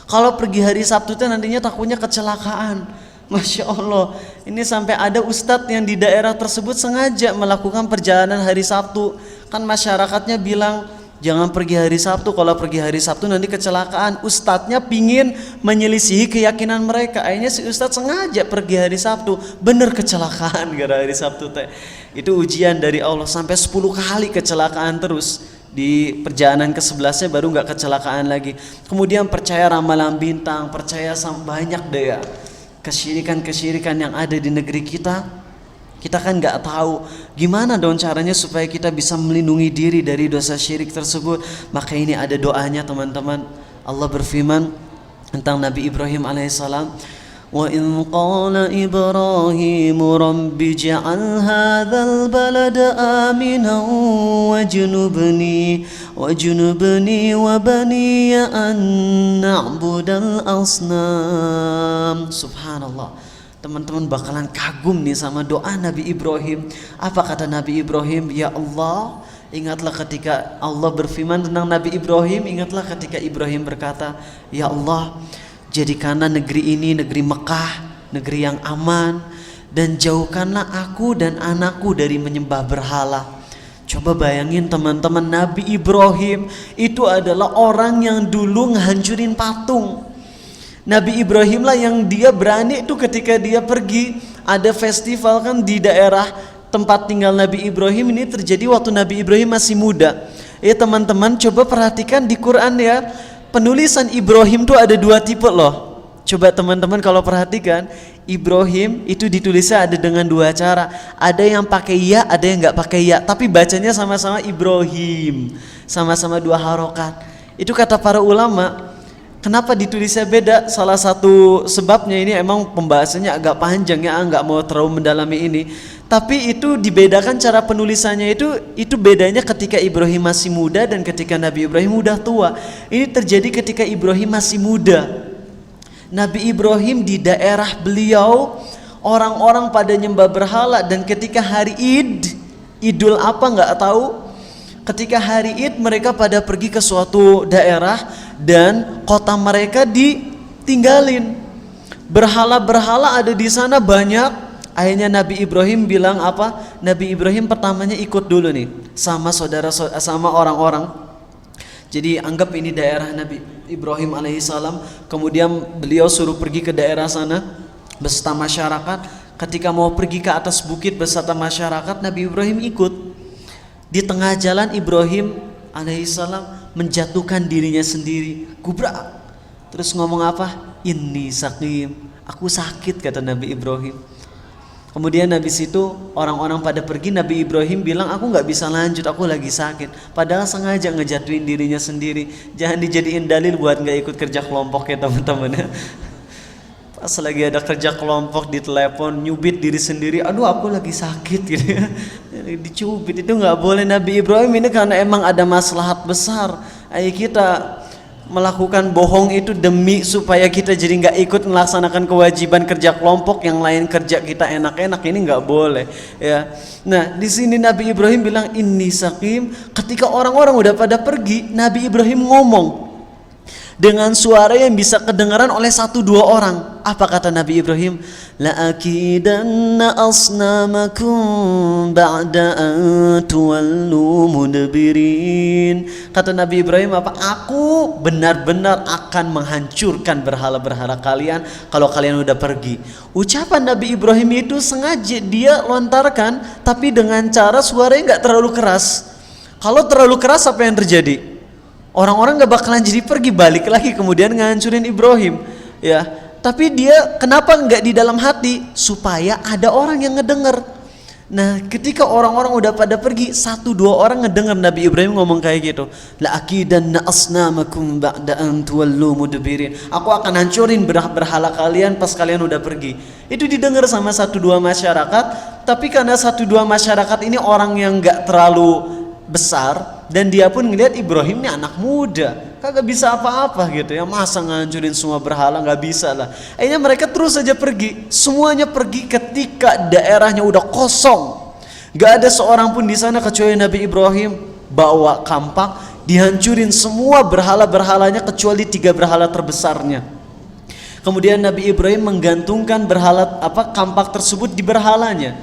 Kalau pergi hari Sabtu itu nantinya takutnya kecelakaan. Masya Allah, ini sampai ada ustadz yang di daerah tersebut sengaja melakukan perjalanan hari Sabtu. Kan masyarakatnya bilang jangan pergi hari Sabtu, kalau pergi hari Sabtu nanti kecelakaan. Ustadznya pingin menyelisihi keyakinan mereka, akhirnya si ustadz sengaja pergi hari Sabtu, bener kecelakaan gara hari Sabtu teh. Itu ujian dari Allah, sampai 10 kali kecelakaan terus. Di perjalanan ke-11-nya baru gak kecelakaan lagi. Kemudian percaya ramalan bintang, percaya sama banyak deh ya kesyirikan yang ada di negeri kita. Kita kan nggak tahu gimana dong caranya supaya kita bisa melindungi diri dari dosa syirik tersebut. Maka ini ada doanya teman-teman. Allah berfirman tentang Nabi Ibrahim alaihissalam, wa in qala Ibrahim rabbi ja'al hadzal balada aminan wajnubni wa baniya an na'budal asnam. Subhanallah, teman-teman bakalan kagum nih sama doa Nabi Ibrahim. Apa kata Nabi Ibrahim? Ya Allah, ingatlah ketika Allah berfirman tentang Nabi Ibrahim, ingatlah ketika Ibrahim berkata, ya Allah, jadikanlah negeri ini negeri Mekah, negeri yang aman, dan jauhkanlah aku dan anakku dari menyembah berhala. Coba bayangin teman-teman, Nabi Ibrahim itu adalah orang yang dulu ngehancurin patung. Nabi Ibrahim lah yang dia berani itu ketika dia pergi, ada festival kan di daerah tempat tinggal Nabi Ibrahim, ini terjadi waktu Nabi Ibrahim masih muda. Teman-teman coba perhatikan di Quran ya, penulisan Ibrahim tuh ada 2 tipe loh. Coba teman-teman kalau perhatikan, Ibrahim itu ditulisnya ada dengan 2 cara. Ada yang pakai ya, ada yang nggak pakai ya, tapi bacanya sama-sama Ibrahim, sama-sama 2 harokat. Itu kata para ulama. Kenapa ditulisnya beda? Salah satu sebabnya, ini emang pembahasannya agak panjang ya, nggak mau terlalu mendalami ini. Tapi itu dibedakan cara penulisannya, itu bedanya ketika Ibrahim masih muda dan ketika Nabi Ibrahim udah tua. Ini terjadi ketika Ibrahim masih muda. Nabi Ibrahim di daerah beliau orang-orang pada nyembah berhala, dan ketika hari Idul apa nggak tahu, ketika hari Id mereka pada pergi ke suatu daerah dan kota mereka ditinggalin. Berhala-berhala ada di sana banyak. Akhirnya Nabi Ibrahim bilang apa? Nabi Ibrahim pertamanya ikut dulu nih sama sama orang-orang. Jadi anggap ini daerah Nabi Ibrahim alaihissalam. Kemudian beliau suruh pergi ke daerah sana beserta masyarakat. Ketika mau pergi ke atas bukit beserta masyarakat, Nabi Ibrahim ikut. Di tengah jalan Ibrahim alaihissalam menjatuhkan dirinya sendiri, gubrak. Terus ngomong apa? Inni sakim, aku sakit, kata Nabi Ibrahim. Kemudian habis itu orang-orang pada pergi, Nabi Ibrahim bilang aku gak bisa lanjut, aku lagi sakit. Padahal sengaja ngejatuhin dirinya sendiri. Jangan dijadiin dalil buat gak ikut kerja kelompok ya teman-teman. Pas lagi ada kerja kelompok di telepon, nyubit diri sendiri, aduh aku lagi sakit gitu ya. Dicubit itu gak boleh. Nabi Ibrahim ini karena emang ada maslahat besar, ayo kita melakukan bohong itu demi supaya kita jadi nggak ikut melaksanakan kewajiban kerja kelompok, yang lain kerja kita enak-enak, ini nggak boleh ya. Nah di sini Nabi Ibrahim bilang inni sakim. Ketika orang-orang udah pada pergi, Nabi Ibrahim ngomong, dengan suara yang bisa kedengaran oleh 1-2 orang. Apa kata Nabi Ibrahim? La akidanna asnamakum ba'da an tuwallu mudbirin. Kata Nabi Ibrahim apa? Aku benar-benar akan menghancurkan berhala-berhala kalian kalau kalian udah pergi. Ucapan Nabi Ibrahim itu sengaja dia lontarkan, tapi dengan cara suaranya nggak terlalu keras. Kalau terlalu keras apa yang terjadi? Orang-orang gak bakalan jadi pergi, balik lagi kemudian ngancurin Ibrahim, ya. Tapi dia kenapa nggak di dalam hati? Supaya ada orang yang ngedenger. Nah, ketika orang-orang udah pada pergi, 1-2 orang ngedenger Nabi Ibrahim ngomong kayak gitu. La akidanna asnamakum ba'da an tuwallu mudbirin. Aku akan hancurin berhala kalian pas kalian udah pergi. Itu didengar sama 1-2 masyarakat. Tapi karena 1-2 masyarakat ini orang yang nggak terlalu besar, dan dia pun ngelihat Ibrahim ini anak muda, kagak bisa apa-apa gitu ya, masa ngancurin semua berhala, nggak bisa lah. Akhirnya mereka terus saja pergi, semuanya pergi ketika daerahnya udah kosong, nggak ada seorang pun di sana kecuali Nabi Ibrahim bawa kampak, dihancurin semua berhala-berhalanya kecuali 3 berhala terbesarnya. Kemudian Nabi Ibrahim menggantungkan kampak tersebut di berhalanya.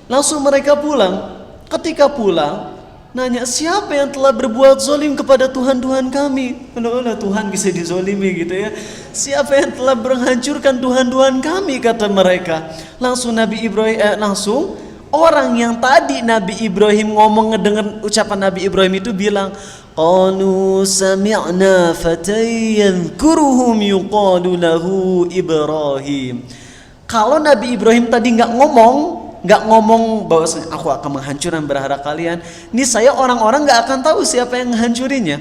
Langsung mereka pulang. Ketika pulang, nanya, siapa yang telah berbuat zolim kepada Tuhan-Tuhan kami? Mana Tuhan bisa dizolimi gitu ya. Siapa yang telah menghancurkan Tuhan-Tuhan kami, kata mereka. Langsung Nabi Ibrahim langsung orang yang tadi Nabi Ibrahim ngomong, ngedenger ucapan Nabi Ibrahim itu bilang, qalu sami'na fatay yadhkuruhum yuqalu lahu Ibrahim. Kalau Nabi Ibrahim tadi nggak ngomong bahwa aku akan menghancurkan berhala kalian, ini saya orang-orang nggak akan tahu siapa yang menghancurinya.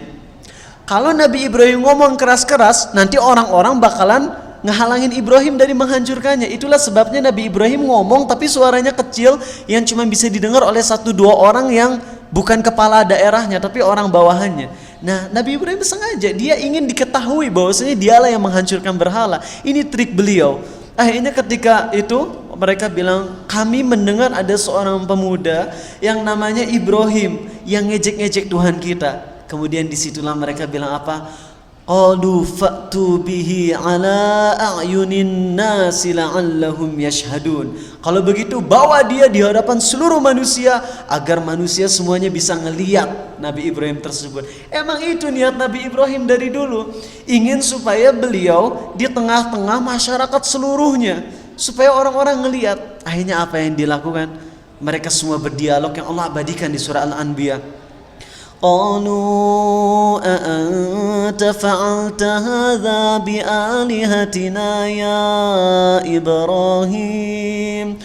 Kalau Nabi Ibrahim ngomong keras-keras, nanti orang-orang bakalan ngehalangin Ibrahim dari menghancurkannya. Itulah sebabnya Nabi Ibrahim ngomong tapi suaranya kecil, yang cuma bisa didengar oleh 1-2 orang yang bukan kepala daerahnya tapi orang bawahannya. Nah, Nabi Ibrahim sengaja, dia ingin diketahui bahwasanya dialah yang menghancurkan berhala. Ini trik beliau. Akhirnya ketika itu mereka bilang, kami mendengar ada seorang pemuda yang namanya Ibrahim yang ngejek-ngejek Tuhan kita. Kemudian disitulah mereka bilang apa? Qalu fa'tu bihi ala a'yunin nasi la'allahum yashhadun. Kalau begitu bawa dia di hadapan seluruh manusia agar manusia semuanya bisa ngelihat Nabi Ibrahim tersebut. Emang itu niat Nabi Ibrahim dari dulu, ingin supaya beliau di tengah-tengah masyarakat seluruhnya, supaya orang-orang ngelihat. Akhirnya apa yang dilakukan? Mereka semua berdialog yang Allah abadikan di surah Al-Anbiya. Qalu a'anta fa'alta hadha bi'alihatina ya Ibrahim.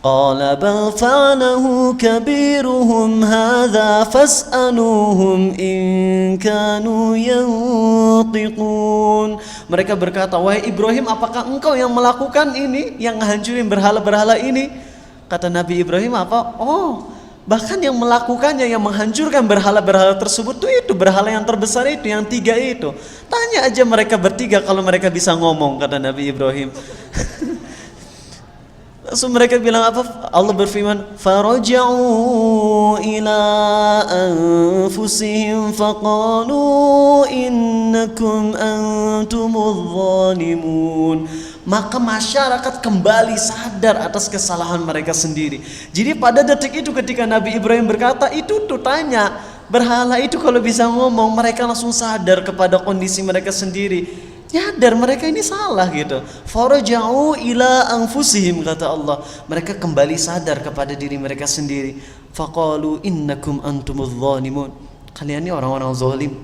Qala bal fa'alahu kabiruhum hadha fas'aluhum in kanu yantiqun. Mereka berkata, wahai Ibrahim, apakah engkau yang melakukan ini, yang menghancurin berhala-berhala ini? Kata Nabi Ibrahim apa? Bahkan yang melakukannya, yang menghancurkan berhala-berhala tersebut itu berhala yang terbesar itu, yang 3 itu. Tanya aja mereka bertiga kalau mereka bisa ngomong, kata Nabi Ibrahim. Langsung mereka bilang apa? Allah berfirman, faraja'u ila anfusihim faqalu innakum antumudz zalimun. Maka masyarakat kembali sadar atas kesalahan mereka sendiri. Jadi pada detik itu ketika Nabi Ibrahim berkata itu tuh, tanya berhala itu kalau bisa ngomong, mereka langsung sadar kepada kondisi mereka sendiri. Nyadar mereka ini salah gitu. Faraja'u ila anfusihim, kata Allah. Mereka kembali sadar kepada diri mereka sendiri. Faqalu innakum antumudz zalimun. Kalian ini orang-orang zalim.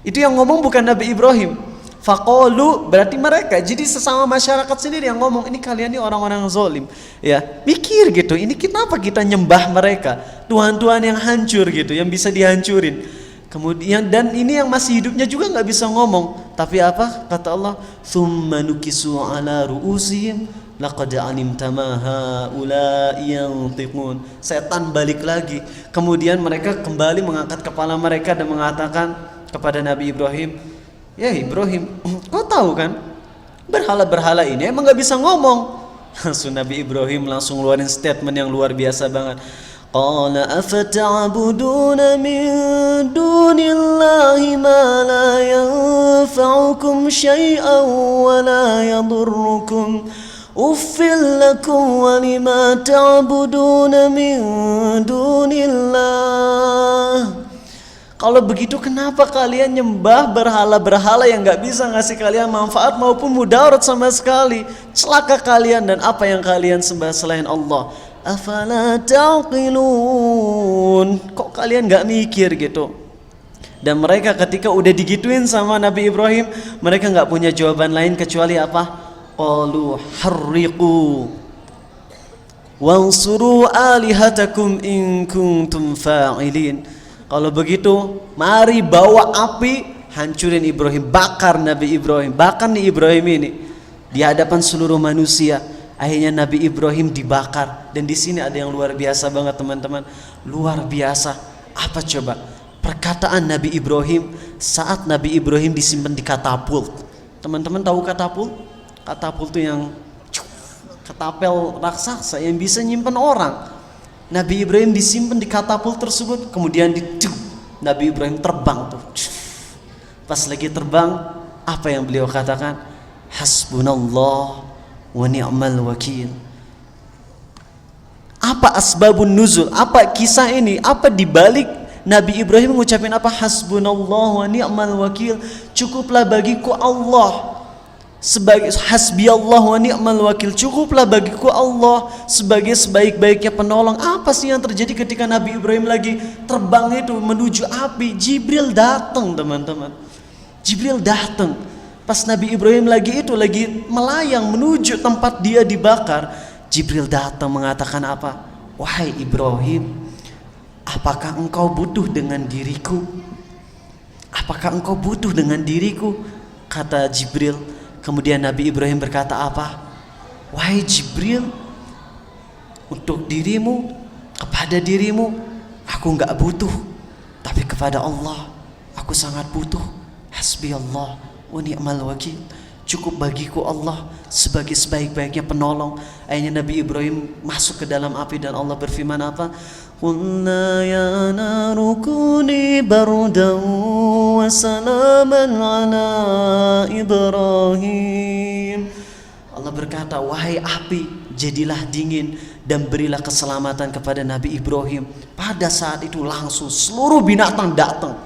Itu yang ngomong bukan Nabi Ibrahim. Faqalu berarti mereka, jadi sesama masyarakat sendiri yang ngomong, ini kalian ini orang-orang zalim. Ya, mikir gitu, ini kenapa kita nyembah mereka? Tuhan-tuhan yang hancur gitu, yang bisa dihancurin. Kemudian dan ini yang masih hidupnya juga nggak bisa ngomong. Tapi apa? Kata Allah, "Tsumma nukisu ala ru'usihim laqad alimta ma haula'i yantiqun." Setan balik lagi. Kemudian mereka kembali mengangkat kepala mereka dan mengatakan kepada Nabi Ibrahim, "Ya Ibrahim, kau tahu kan berhala-berhala ini emang nggak bisa ngomong." Langsung Nabi Ibrahim langsung ngeluarin statement yang luar biasa banget. قال أفتعبدون من دون الله ما لا ينفعكم شيئا ولا يضركم أف لكم ولما تعبدون من دون الله. Kalau begitu kenapa kalian nyembah berhala-berhala yang gak bisa ngasih kalian manfaat maupun mudarat sama sekali? Celaka kalian dan apa yang kalian sembah selain Allah. Afala taqilun. Kok kalian gak mikir gitu? Dan mereka ketika udah digituin sama Nabi Ibrahim, mereka gak punya jawaban lain kecuali apa? Qalu harriqu wansuru alihatakum in kuntum fa'ilin. Kalau begitu, mari bawa api, hancurin Ibrahim, bakar Nabi Ibrahim, bakar nih Ibrahim ini di hadapan seluruh manusia. Akhirnya Nabi Ibrahim dibakar. Dan di sini ada yang luar biasa banget teman-teman, luar biasa. Apa coba? Perkataan Nabi Ibrahim saat Nabi Ibrahim disimpan di katapult. Teman-teman tahu katapult? Katapult itu yang ketapel raksasa yang bisa nyimpan orang. Nabi Ibrahim disimpan di katapult tersebut, kemudian Nabi Ibrahim terbang tuh. Pas lagi terbang, apa yang beliau katakan? Hasbunallah wa ni'mal wakil. Apa asbabun nuzul? Apa kisah ini? Apa dibalik Nabi Ibrahim mengucapkan apa? Hasbunallah wa ni'mal wakil. Cukuplah bagiku Allah sebagai hasbi Allah wa ni'mal wakil. Cukuplah bagiku Allah sebagai sebaik-baiknya penolong. Apa sih yang terjadi ketika Nabi Ibrahim lagi terbang itu menuju api? Jibril datang teman-teman. Jibril datang pas Nabi Ibrahim lagi melayang menuju tempat dia dibakar. Jibril datang mengatakan apa? Wahai Ibrahim, apakah engkau butuh dengan diriku? Apakah engkau butuh dengan diriku? Kata Jibril. Kemudian Nabi Ibrahim berkata apa? Wahai Jibril, untuk dirimu, kepada dirimu aku enggak butuh, tapi kepada Allah aku sangat butuh. Hasbi Allah wa ni'mal wakil. Cukup bagiku Allah sebagai sebaik-baiknya penolong. Akhirnya Nabi Ibrahim masuk ke dalam api dan Allah berfirman apa? Qulna ya naru kuni bardan wa salaman ala Ibrahim. Allah berkata, wahai api, jadilah dingin dan berilah keselamatan kepada Nabi Ibrahim. Pada saat itu langsung seluruh binatang datang.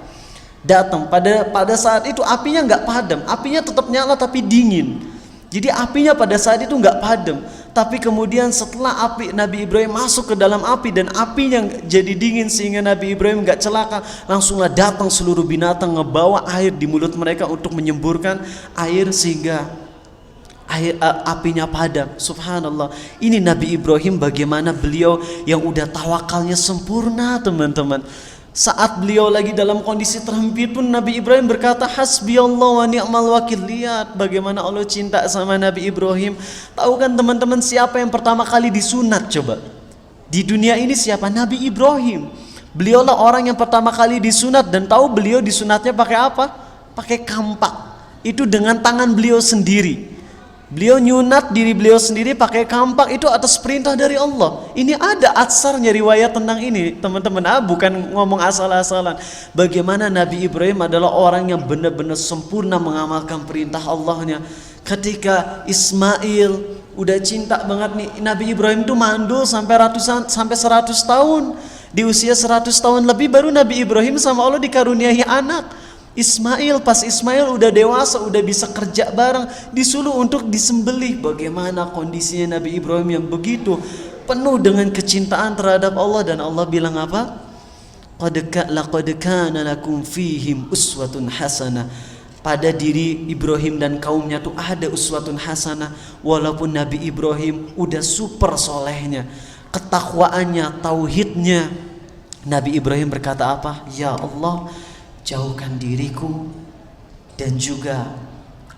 Pada saat itu apinya nggak padam, apinya tetap nyala tapi dingin. Jadi apinya pada saat itu nggak padam, tapi kemudian setelah Nabi Ibrahim masuk ke dalam api dan apinya jadi dingin sehingga Nabi Ibrahim nggak celaka, langsunglah datang seluruh binatang ngebawa air di mulut mereka untuk menyemburkan air sehingga apinya padam. Subhanallah. Ini Nabi Ibrahim bagaimana beliau yang udah tawakalnya sempurna teman-teman. Saat beliau lagi dalam kondisi terhimpit pun Nabi Ibrahim berkata hasbi Allah wa ni'mal wakil. Lihat bagaimana Allah cinta sama Nabi Ibrahim. Tahu kan teman-teman siapa yang pertama kali disunat coba? Di dunia ini siapa? Nabi Ibrahim. Beliaulah orang yang pertama kali disunat. Dan tahu beliau disunatnya pakai apa? Pakai kampak. Itu dengan tangan beliau sendiri. Beliau nyunat diri beliau sendiri pakai kampak, itu atas perintah dari Allah. Ini ada atsarnya riwayat tentang ini teman-teman, bukan ngomong asal-asalan. Bagaimana Nabi Ibrahim adalah orang yang benar-benar sempurna mengamalkan perintah Allahnya. Ketika Ismail udah cinta banget nih, Nabi Ibrahim tuh mandul sampai 100 tahun. Di usia 100 tahun lebih baru Nabi Ibrahim sama Allah dikaruniai anak Ismail. Pas Ismail udah dewasa, udah bisa kerja bareng, disuruh untuk disembelih. Bagaimana kondisinya Nabi Ibrahim yang begitu penuh dengan kecintaan terhadap Allah. Dan Allah bilang apa? Laqad kana lakum fihim uswatun hasanah. Pada diri Ibrahim dan kaumnya tuh ada uswatun hasanah. Walaupun Nabi Ibrahim udah super solehnya, ketakwaannya, tauhidnya, Nabi Ibrahim berkata apa? Ya Allah, jauhkan diriku dan juga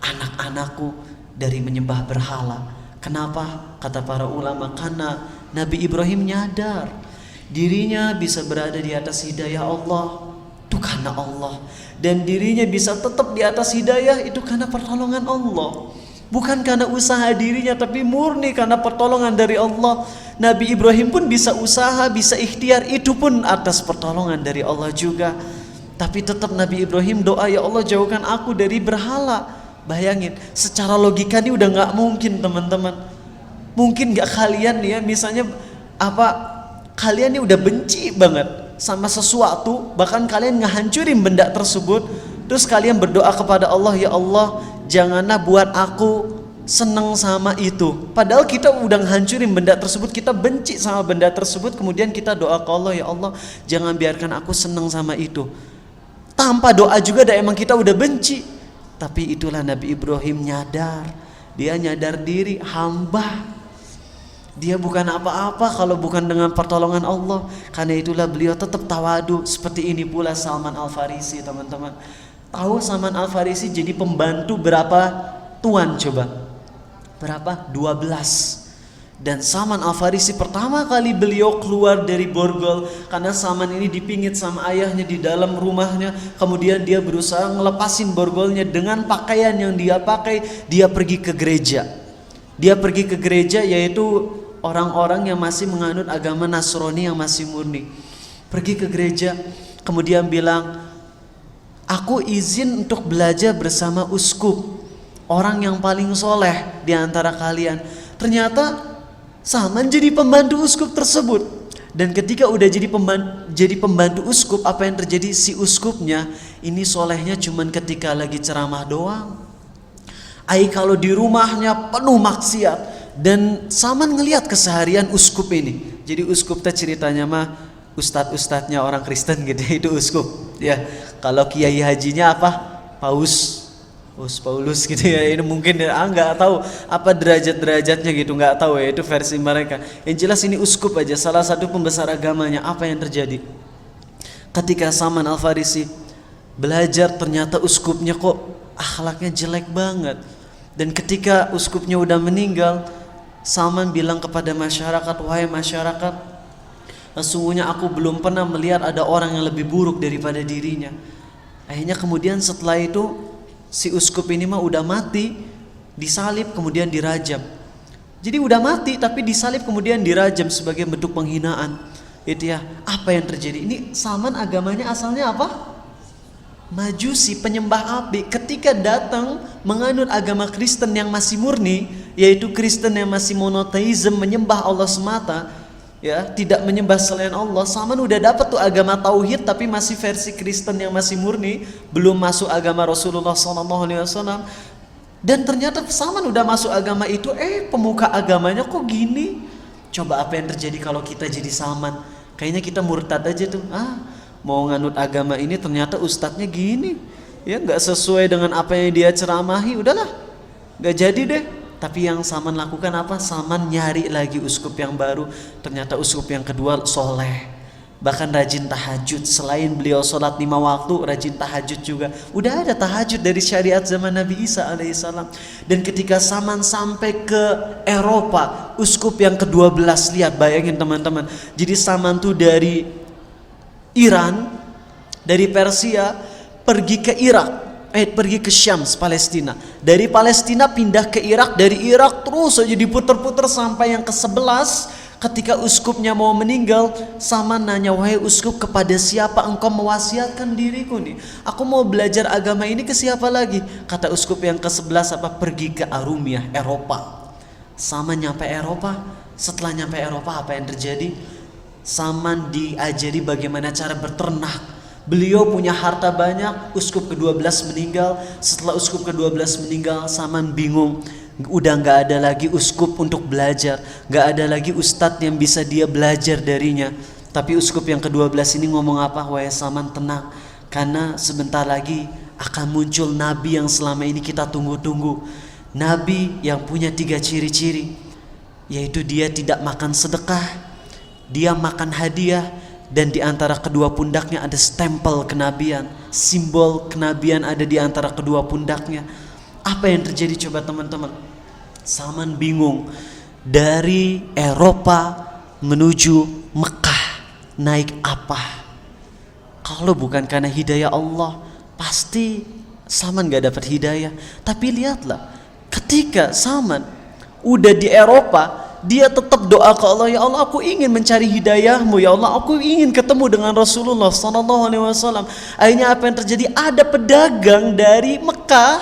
anak-anakku dari menyembah berhala. Kenapa? Kata para ulama, karena Nabi Ibrahim nyadar dirinya bisa berada di atas hidayah Allah itu karena Allah, dan dirinya bisa tetap di atas hidayah itu karena pertolongan Allah. Bukan karena usaha dirinya, tapi murni karena pertolongan dari Allah. Nabi Ibrahim pun bisa usaha, bisa ikhtiar, itu pun atas pertolongan dari Allah juga. Tapi tetap Nabi Ibrahim doa, ya Allah jauhkan aku dari berhala. Bayangin, secara logika ini udah gak mungkin teman-teman. Mungkin gak kalian nih ya, misalnya kalian nih udah benci banget sama sesuatu, bahkan kalian ngehancurin benda tersebut, terus kalian berdoa kepada Allah, ya Allah janganlah buat aku seneng sama itu. Padahal kita udah ngehancurin benda tersebut, kita benci sama benda tersebut, kemudian kita doa ke Allah, ya Allah jangan biarkan aku seneng sama itu. Tanpa doa juga emang kita udah benci. Tapi itulah Nabi Ibrahim nyadar, dia nyadar diri hamba, dia bukan apa-apa kalau bukan dengan pertolongan Allah. Karena itulah beliau tetap tawadu. Seperti ini pula Salman Al-Farisi, teman-teman. Tahu Salman Al-Farisi jadi pembantu berapa tuan coba? Berapa? 12. Dan Salman Al-Farisi pertama kali beliau keluar dari borgol, karena Salman ini dipingit sama ayahnya di dalam rumahnya. Kemudian dia berusaha ngelepasin borgolnya dengan pakaian yang dia pakai. Dia pergi ke gereja. Dia pergi ke gereja, yaitu orang-orang yang masih menganut agama Nasrani yang masih murni. Pergi ke gereja, kemudian bilang, aku izin untuk belajar bersama uskup, orang yang paling soleh di antara kalian. Ternyata Salman jadi pembantu uskup tersebut. Dan ketika udah jadi pembantu uskup, apa yang terjadi? Si uskupnya ini solehnya cuman ketika lagi ceramah doang. Kalau di rumahnya penuh maksiat. Dan Salman ngelihat keseharian uskup ini. Jadi uskup teh ceritanya mah ustadz-ustadznya orang Kristen gitu, itu uskup ya. Kalau kiai hajinya apa? Paulus gitu ya. Ini mungkin nggak tahu apa derajat-derajatnya gitu, nggak tahu ya, itu versi mereka. Yang jelas ini uskup aja, salah satu pembesar agamanya. Apa yang terjadi? Ketika Salman Al-Farisi belajar, ternyata uskupnya kok akhlaknya jelek banget. Dan ketika uskupnya udah meninggal, Salman bilang kepada masyarakat, wahai masyarakat, sesungguhnya aku belum pernah melihat ada orang yang lebih buruk daripada dirinya. Akhirnya kemudian setelah itu si uskup ini mah udah mati, disalib kemudian dirajam. Jadi udah mati tapi disalib kemudian dirajam sebagai bentuk penghinaan. Itu ya, apa yang terjadi? Ini Salman agamanya asalnya apa? Majusi, penyembah api. Ketika datang menganut agama Kristen yang masih murni, yaitu Kristen yang masih monoteisme, menyembah Allah semata, ya, tidak menyembah selain Allah. Salman udah dapat tuh agama tauhid, tapi masih versi Kristen yang masih murni, belum masuk agama Rasulullah SAW. Dan ternyata Salman udah masuk agama itu, pemuka agamanya kok gini. Coba apa yang terjadi kalau kita jadi Salman? Kayaknya kita murtad aja tuh. Mau nganut agama ini ternyata ustadznya gini, ya nggak sesuai dengan apa yang dia ceramahi, udahlah nggak jadi deh. Tapi yang Salman lakukan apa? Salman nyari lagi uskup yang baru. Ternyata uskup yang kedua soleh, bahkan rajin tahajud. Selain beliau sholat 5 waktu, rajin tahajud juga. Udah ada tahajud dari syariat zaman Nabi Isa alaihissalam. Dan ketika Salman sampai ke Eropa, uskup yang ke-12, lihat, bayangin teman-teman. Jadi Salman tuh dari Iran, dari Persia pergi ke Irak, pergi ke Syams, Palestina. Dari Palestina pindah ke Irak, dari Irak terus aja diputer-puter sampai yang ke-11. Ketika uskupnya mau meninggal, Salman nanya, wahai uskup, kepada siapa engkau mewasiatkan diriku nih? Aku mau belajar agama ini ke siapa lagi? Kata uskup yang ke-11 apa? Pergi ke Arumia, Eropa. Salman nyampe Eropa. Setelah nyampe Eropa, apa yang terjadi? Salman diajari bagaimana cara berternak. Beliau punya harta banyak. Uskup ke-12 meninggal. Setelah uskup ke-12 meninggal, Salman bingung. Udah gak ada lagi uskup untuk belajar, gak ada lagi ustadz yang bisa dia belajar darinya. Tapi uskup yang ke-12 ini ngomong apa? Wahai Salman, tenang, karena sebentar lagi akan muncul nabi yang selama ini kita tunggu-tunggu. Nabi yang punya 3 ciri-ciri, yaitu dia tidak makan sedekah, dia makan hadiah, dan di antara kedua pundaknya ada stempel kenabian. Simbol kenabian ada di antara kedua pundaknya. Apa yang terjadi coba teman-teman? Salman bingung. Dari Eropa menuju Mekah naik apa? Kalau bukan karena hidayah Allah, pasti Salman gak dapat hidayah. Tapi lihatlah, ketika Salman udah di Eropa, dia tetap doa ke Allah, ya Allah aku ingin mencari hidayahmu, ya Allah aku ingin ketemu dengan Rasulullah SAW. Akhirnya apa yang terjadi? Ada pedagang dari Mekah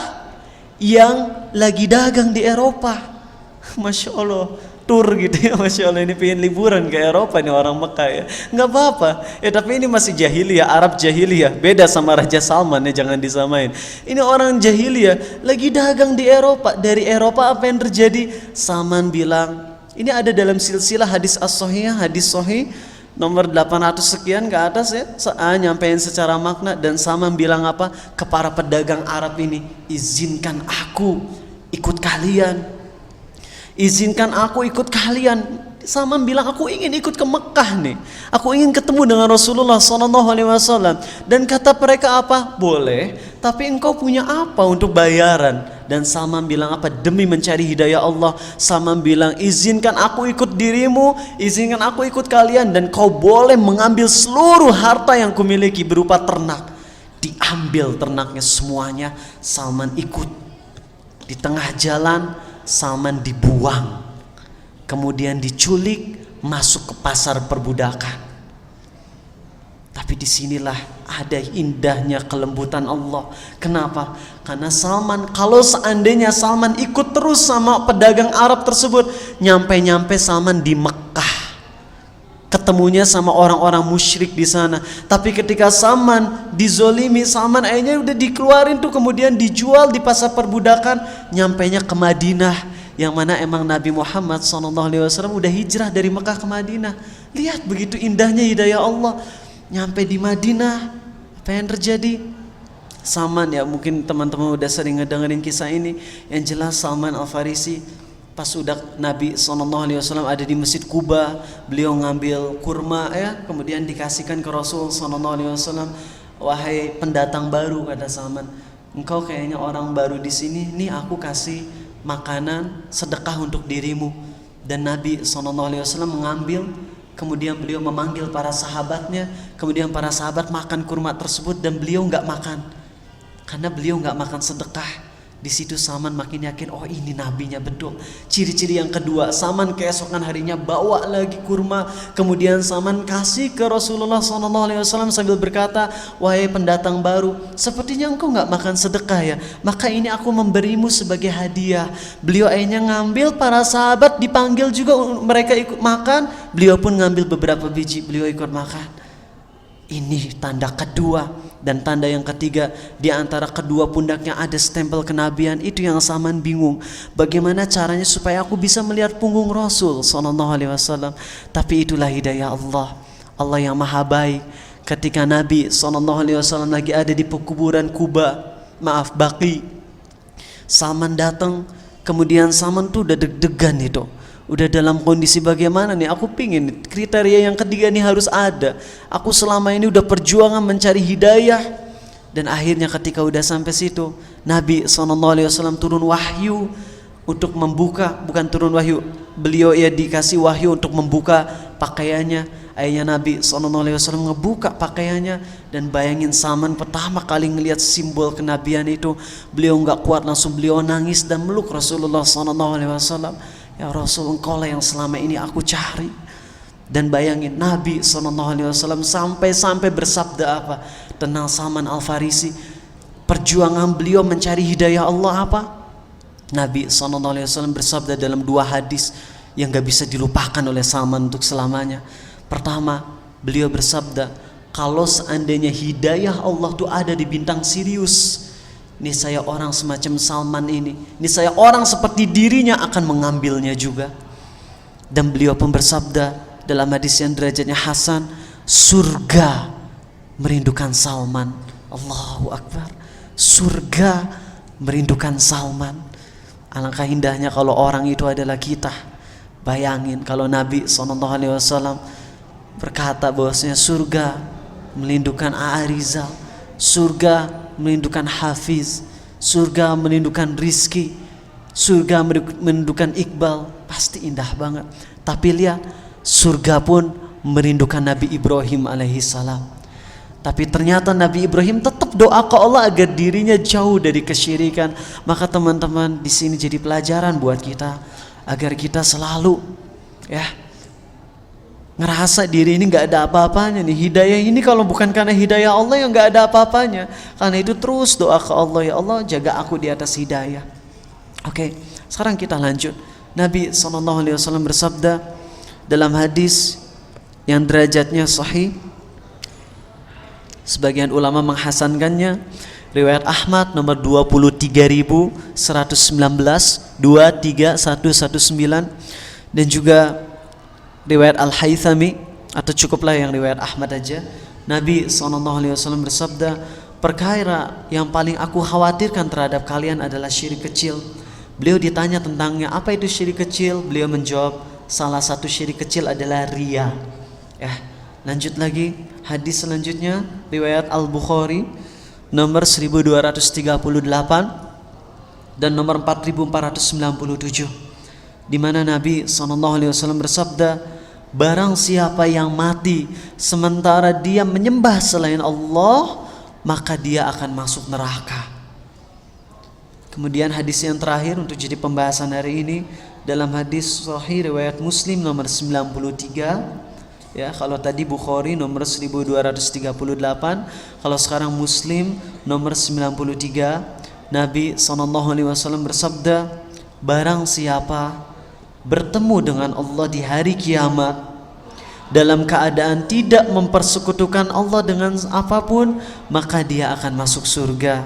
yang lagi dagang di Eropa. Masya Allah, tur gitu ya, Masya Allah, ini pengen liburan ke Eropa nih orang Mekah ya. Nggak apa-apa ya, tapi ini masih jahiliyah, Arab jahiliyah, beda sama Raja Salman ya, jangan disamain. Ini orang jahiliyah lagi dagang di Eropa. Dari Eropa apa yang terjadi? Salman bilang, ini ada dalam silsilah hadis as-sahihah, hadis sahih nomor 800 sekian ke atas ya, nyampein secara makna. Dan Salman bilang apa ke para pedagang Arab ini? Izinkan aku ikut kalian, izinkan aku ikut kalian. Salman bilang, aku ingin ikut ke Mekah nih, aku ingin ketemu dengan Rasulullah SAW. Dan kata mereka apa? Boleh, tapi engkau punya apa untuk bayaran? Dan Salman bilang apa? Demi mencari hidayah Allah, Salman bilang, izinkan aku ikut dirimu, izinkan aku ikut kalian, dan kau boleh mengambil seluruh harta yang kumiliki berupa ternak. Diambil ternaknya semuanya, Salman ikut. Di tengah jalan Salman dibuang, kemudian diculik, masuk ke pasar perbudakan. Tapi disinilah ada indahnya kelembutan Allah. Kenapa? Karena Salman, kalau seandainya Salman ikut terus sama pedagang Arab tersebut, nyampe Salman di Mekah, ketemunya sama orang-orang musyrik di sana. Tapi ketika Salman dizolimi, Salman akhirnya udah dikeluarin tuh, kemudian dijual di pasar perbudakan, nyampainya ke Madinah, yang mana emang Nabi Muhammad SAW udah hijrah dari Mekah ke Madinah. Lihat begitu indahnya hidayah Allah. Nyampe di Madinah, apa yang terjadi? Salman, ya mungkin teman-teman udah sering ngedengerin kisah ini. Yang jelas Salman Al-Farisi, pas sudah Nabi SAW ada di Masjid Kuba, beliau ngambil kurma ya, kemudian dikasihkan ke Rasul SAW. Wahai pendatang baru, kata Salman, engkau kayaknya orang baru di sini, nih aku kasih makanan sedekah untuk dirimu. Dan Nabi SAW mengambil, kemudian beliau memanggil para sahabatnya, kemudian para sahabat makan kurma tersebut, dan beliau nggak makan karena beliau nggak makan sedekah. Di situ Salman makin yakin, oh ini nabinya betul. Ciri-ciri yang kedua, Salman keesokan harinya bawa lagi kurma, kemudian Salman kasih ke Rasulullah SAW sambil berkata, wahai pendatang baru, sepertinya engkau nggak makan sedekah ya, maka ini aku memberimu sebagai hadiah. Beliau akhirnya ngambil, para sahabat dipanggil juga, mereka ikut makan, beliau pun ngambil beberapa biji, beliau ikut makan. Ini tanda kedua. Dan tanda yang ketiga, di antara kedua pundaknya ada stempel kenabian. Itu yang Salman bingung, bagaimana caranya supaya aku bisa melihat punggung Rasul SAW. Tapi itulah hidayah Allah, Allah yang maha baik. Ketika Nabi SAW lagi ada di pekuburan Baqi, Salman datang. Kemudian Salman tuh udah deg-degan itu, udah dalam kondisi bagaimana nih, aku pingin kriteria yang ketiga nih harus ada. Aku selama ini udah perjuangan mencari hidayah. Dan akhirnya ketika udah sampai situ, Nabi SAW turun wahyu untuk membuka, bukan turun wahyu, beliau ya dikasih wahyu untuk membuka pakaiannya. Akhirnya Nabi SAW ngebuka pakaiannya. Dan bayangin Salman pertama kali ngelihat simbol kenabian itu, beliau gak kuat, langsung beliau nangis dan meluk Rasulullah SAW. Ya Rasul, engkau lah yang selama ini aku cari. Dan bayangin Nabi SAW sampai bersabda apa? Tentang Salman Al-Farisi, perjuangan beliau mencari hidayah Allah apa? Nabi SAW bersabda dalam dua hadis yang gak bisa dilupakan oleh Salman untuk selamanya. Pertama, beliau bersabda, kalau seandainya hidayah Allah tuh ada di bintang Sirius, ini saya orang semacam Salman ini saya orang seperti dirinya akan mengambilnya juga. Dan beliau pun bersabda dalam hadis yang derajatnya hasan, surga merindukan Salman. Allahu Akbar, surga merindukan Salman. Alangkah indahnya kalau orang itu adalah kita. Bayangin kalau Nabi SAW berkata bahwasanya surga merindukan A'arizal, surga merindukan Hafiz, surga merindukan Rizki, surga merindukan Iqbal, pasti indah banget. Tapi lihat, surga pun merindukan Nabi Ibrahim alaihissalam. Tapi ternyata Nabi Ibrahim tetap doa ke Allah agar dirinya jauh dari kesyirikan. Maka teman-teman, di sini jadi pelajaran buat kita agar kita selalu ngerasa diri ini nggak ada apa-apanya nih. Hidayah ini kalau bukan karena hidayah Allah yang nggak ada apa-apanya. Karena itu terus doa ke Allah, ya Allah jaga aku di atas hidayah. Oke, sekarang kita lanjut. Nabi SAW bersabda dalam hadis yang derajatnya sahih, sebagian ulama menghasankannya, riwayat Ahmad nomor 23.119, 23119, dan juga riwayat Al-Haythami, atau cukuplah yang riwayat Ahmad aja. Nabi SAW bersabda, perkara yang paling aku khawatirkan terhadap kalian adalah syirik kecil. Beliau ditanya tentangnya, apa itu syirik kecil? Beliau menjawab, salah satu syirik kecil adalah riya. Lanjut lagi, hadis selanjutnya riwayat Al-Bukhari nomor 1238 dan nomor 4497, di mana Nabi SAW bersabda, barang siapa yang mati sementara dia menyembah selain Allah, maka dia akan masuk neraka. Kemudian hadis yang terakhir untuk jadi pembahasan hari ini, dalam hadis sahih riwayat Muslim nomor 93. Ya, kalau tadi Bukhari nomor 1238, kalau sekarang Muslim nomor 93, Nabi SAW bersabda, barang siapa bertemu dengan Allah di hari kiamat dalam keadaan tidak mempersekutukan Allah dengan apapun, maka dia akan masuk surga.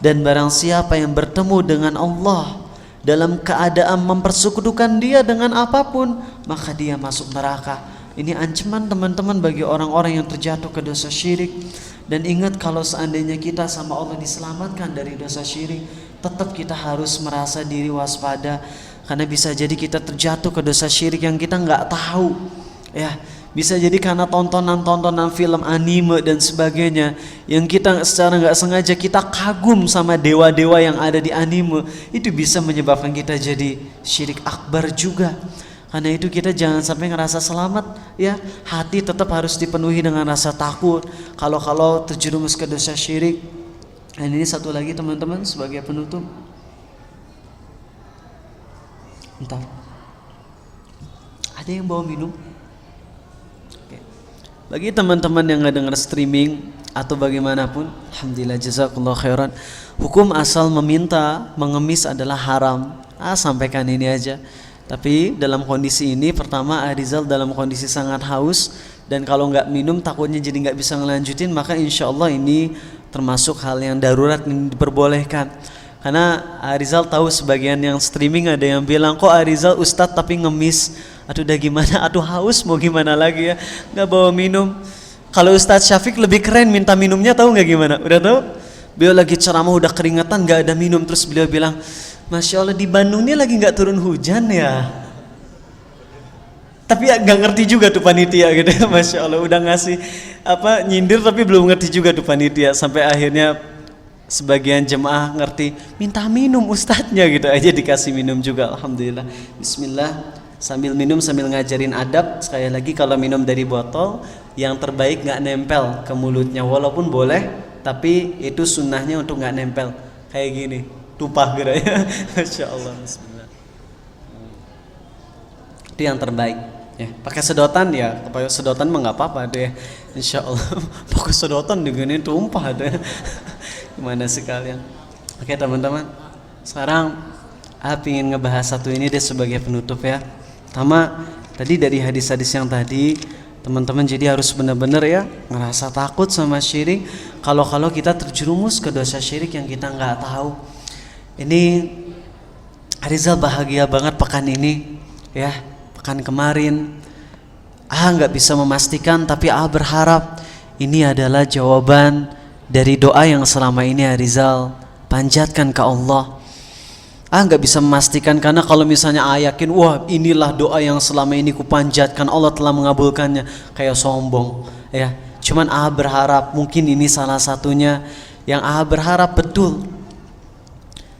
Dan barang siapa yang bertemu dengan Allah dalam keadaan mempersekutukan dia dengan apapun, maka dia masuk neraka. Ini ancaman teman-teman bagi orang-orang yang terjatuh ke dosa syirik. Dan ingat, kalau seandainya kita sama Allah diselamatkan dari dosa syirik, tetap kita harus merasa diri waspada, karena bisa jadi kita terjatuh ke dosa syirik yang kita nggak tahu. Bisa jadi karena tontonan film anime dan sebagainya, yang kita secara nggak sengaja kita kagum sama dewa-dewa yang ada di anime, itu bisa menyebabkan kita jadi syirik akbar juga. Karena itu kita jangan sampai ngerasa selamat, ya. Hati tetap harus dipenuhi dengan rasa takut kalau terjerumus ke dosa syirik. Dan ini satu lagi teman-teman sebagai penutup. Bentar. Ada yang bawa minum? Oke. Bagi teman-teman yang nggak dengar streaming atau bagaimanapun, alhamdulillah jazakallah khairan. Hukum asal meminta mengemis adalah haram. Sampaikan ini aja. Tapi dalam kondisi ini, pertama Arizal dalam kondisi sangat haus, dan kalau nggak minum takutnya jadi nggak bisa ngelanjutin, maka insya Allah ini termasuk hal yang darurat yang diperbolehkan. Karena Arizal tahu sebagian yang streaming ada yang bilang, kok Arizal ustadz tapi ngemis, aduh udah gimana, aduh haus mau gimana lagi ya, nggak bawa minum. Kalau Ustadz Syafiq lebih keren, minta minumnya tahu nggak gimana? Udah tahu? Beliau lagi ceramah udah keringetan nggak ada minum, terus beliau bilang, Masya Allah, di Bandung ini lagi nggak turun hujan ya. Tapi ya nggak ngerti juga tuh panitia gitu ya, Masya Allah, udah ngasih nyindir tapi belum ngerti juga tuh panitia. Sampai akhirnya sebagian jemaah ngerti, minta minum ustadznya gitu aja, dikasih minum juga. Alhamdulillah. Bismillah, sambil minum sambil ngajarin adab. Sekali lagi, kalau minum dari botol, yang terbaik nggak nempel ke mulutnya, walaupun boleh, tapi itu sunnahnya untuk nggak nempel kayak gini, tumpah gitu ya. Masya Allah. Bismillah. Itu yang terbaik ya. Pakai sedotan ya, pakai sedotan mah nggak apa-apa deh, insya Allah. Pakai sedotan digini tumpah deh. Gimana sih kalian? Oke teman-teman, sekarang ingin ngebahas satu ini deh sebagai penutup ya. Pertama, tadi dari hadis-hadis yang tadi, teman-teman jadi harus benar-benar ya ngerasa takut sama syirik. Kalau kita terjerumus ke dosa syirik yang kita nggak tahu. Ini Rizal bahagia banget pekan ini ya, pekan kemarin nggak bisa memastikan, tapi berharap ini adalah jawaban dari doa yang selama ini Rizal panjatkan ke Allah. Nggak bisa memastikan, karena kalau misalnya yakin, wah inilah doa yang selama ini kupanjatkan, Allah telah mengabulkannya, kayak sombong ya. Cuman berharap mungkin ini salah satunya yang berharap betul.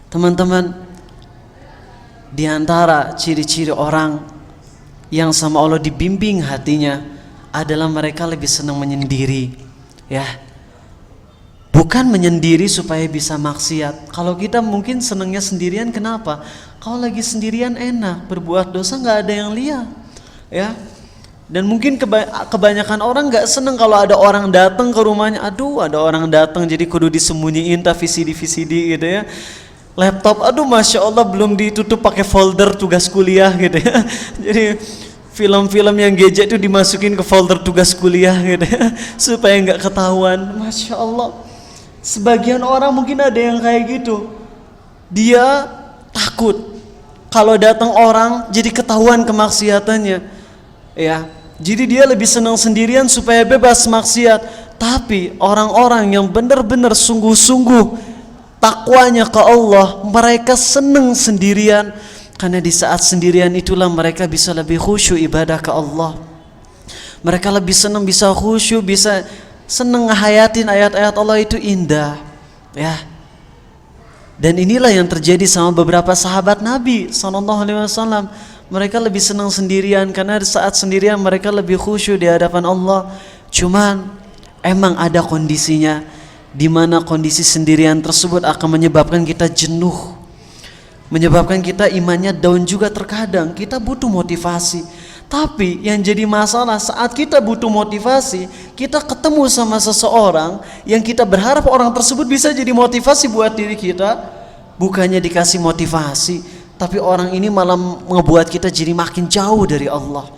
Teman-teman, di antara ciri-ciri orang yang sama Allah dibimbing hatinya adalah mereka lebih senang menyendiri ya. Bukan menyendiri supaya bisa maksiat. Kalau kita mungkin senangnya sendirian, kenapa? Kalau lagi sendirian enak, berbuat dosa nggak ada yang lihat, ya. Dan mungkin kebanyakan orang nggak seneng kalau ada orang datang ke rumahnya. Aduh, ada orang datang jadi kudu disembunyiin VCD gitu ya. Laptop, aduh masya Allah belum ditutup pakai folder tugas kuliah gitu ya. Jadi film-film yang gadget itu dimasukin ke folder tugas kuliah gitu ya, supaya nggak ketahuan. Masya Allah. Sebagian orang mungkin ada yang kayak gitu. Dia takut kalau datang orang jadi ketahuan kemaksiatannya. Ya, jadi dia lebih senang sendirian supaya bebas maksiat. Tapi orang-orang yang benar-benar sungguh-sungguh takwanya ke Allah, mereka senang sendirian, karena di saat sendirian itulah mereka bisa lebih khusyuk ibadah ke Allah. Mereka lebih senang bisa khusyuk, bisa senang ngehayatin ayat-ayat Allah itu indah, ya. Dan inilah yang terjadi sama beberapa sahabat Nabi SAW. Mereka lebih senang sendirian karena saat sendirian mereka lebih khusyuk di hadapan Allah. Cuman emang ada kondisinya, di mana kondisi sendirian tersebut akan menyebabkan kita jenuh, menyebabkan kita imannya down juga terkadang. Kita butuh motivasi. Tapi yang jadi masalah saat kita butuh motivasi, kita ketemu sama seseorang yang kita berharap orang tersebut bisa jadi motivasi buat diri kita, bukannya dikasih motivasi, tapi orang ini malah ngebuat kita jadi makin jauh dari Allah.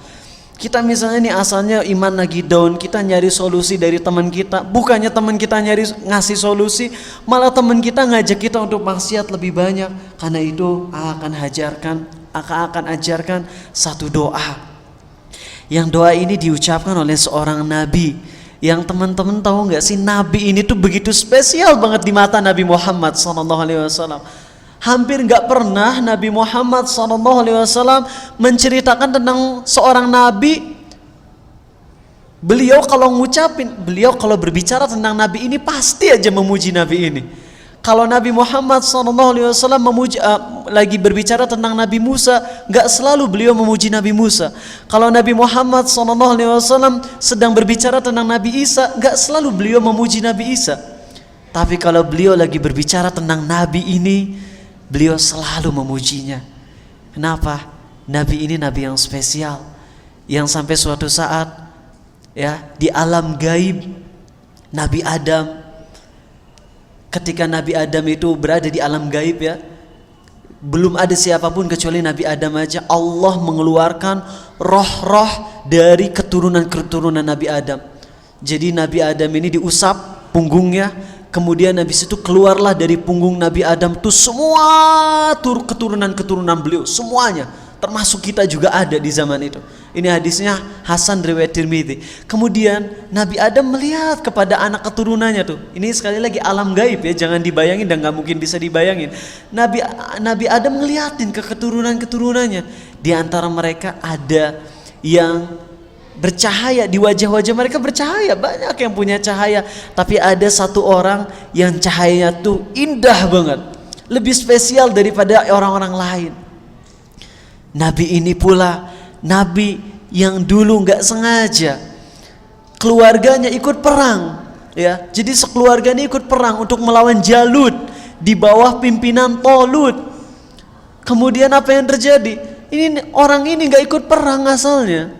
Kita misalnya nih asalnya iman lagi down, kita nyari solusi dari teman kita, bukannya teman kita ngasih solusi, malah teman kita ngajak kita untuk maksiat lebih banyak. Karena itu akan ajarkan satu doa. Yang doa ini diucapkan oleh seorang nabi. Yang teman-teman tahu nggak sih, nabi ini tuh begitu spesial banget di mata Nabi Muhammad SAW. Hampir nggak pernah Nabi Muhammad SAW menceritakan tentang seorang nabi. Beliau kalau berbicara tentang nabi ini pasti aja memuji nabi ini. Kalau Nabi Muhammad SAW lagi berbicara tentang Nabi Musa, gak selalu beliau memuji Nabi Musa. Kalau Nabi Muhammad SAW sedang berbicara tentang Nabi Isa, gak selalu beliau memuji Nabi Isa. Tapi kalau beliau lagi berbicara tentang Nabi ini, beliau selalu memujinya. Kenapa? Nabi ini Nabi yang spesial, yang sampai suatu saat ya di alam gaib Nabi Adam, ketika Nabi Adam itu berada di alam gaib ya, belum ada siapapun kecuali Nabi Adam aja, Allah mengeluarkan roh-roh dari keturunan Nabi Adam. Jadi Nabi Adam ini diusap punggungnya, kemudian habis itu keluarlah dari punggung Nabi Adam tuh semua keturunan beliau, semuanya, termasuk kita juga ada di zaman itu. Ini hadisnya Hasan riwayat Tirmidzi. Kemudian Nabi Adam melihat kepada anak keturunannya tuh. Ini sekali lagi alam gaib ya, jangan dibayangin dan nggak mungkin bisa dibayangin. Nabi Adam ngeliatin ke keturunannya. Di antara mereka ada yang bercahaya, di wajah-wajah mereka bercahaya, banyak yang punya cahaya. Tapi ada satu orang yang cahayanya tuh indah banget, lebih spesial daripada orang-orang lain. Nabi ini pula Nabi yang dulu nggak sengaja keluarganya ikut perang, ya. Jadi sekeluarganya ikut perang untuk melawan Jalut di bawah pimpinan Tolut. Kemudian apa yang terjadi? Orang ini nggak ikut perang asalnya.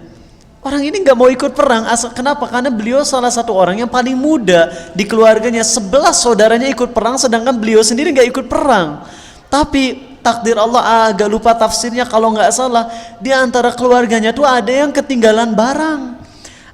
Orang ini nggak mau ikut perang. Kenapa? Karena beliau salah satu orang yang paling muda di keluarganya. 11 saudaranya ikut perang, sedangkan beliau sendiri nggak ikut perang. Tapi takdir Allah, agak lupa tafsirnya, kalau nggak salah di antara keluarganya tuh ada yang ketinggalan barang.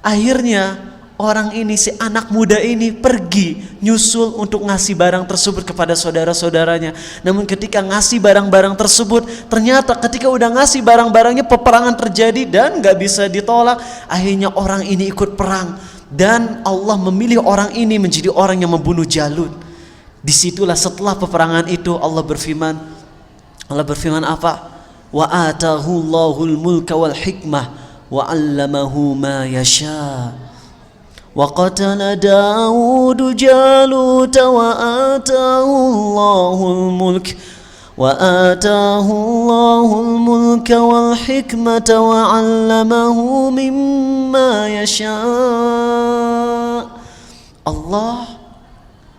Akhirnya orang ini, si anak muda ini pergi nyusul untuk ngasih barang tersebut kepada saudara-saudaranya. Namun ketika ngasih barang-barang tersebut, ternyata ketika udah ngasih barang-barangnya peperangan terjadi dan nggak bisa ditolak. Akhirnya orang ini ikut perang dan Allah memilih orang ini menjadi orang yang membunuh Jalut. Disitulah setelah peperangan itu Allah berfirman apa? Wa atahu Allahul mulka wal hikmah wa 'allamahu ma yasha. Wa qatala Daud Jalut wa atahu Allahul mulka wal hikmata wa 'allamahu mimma yasha. Allah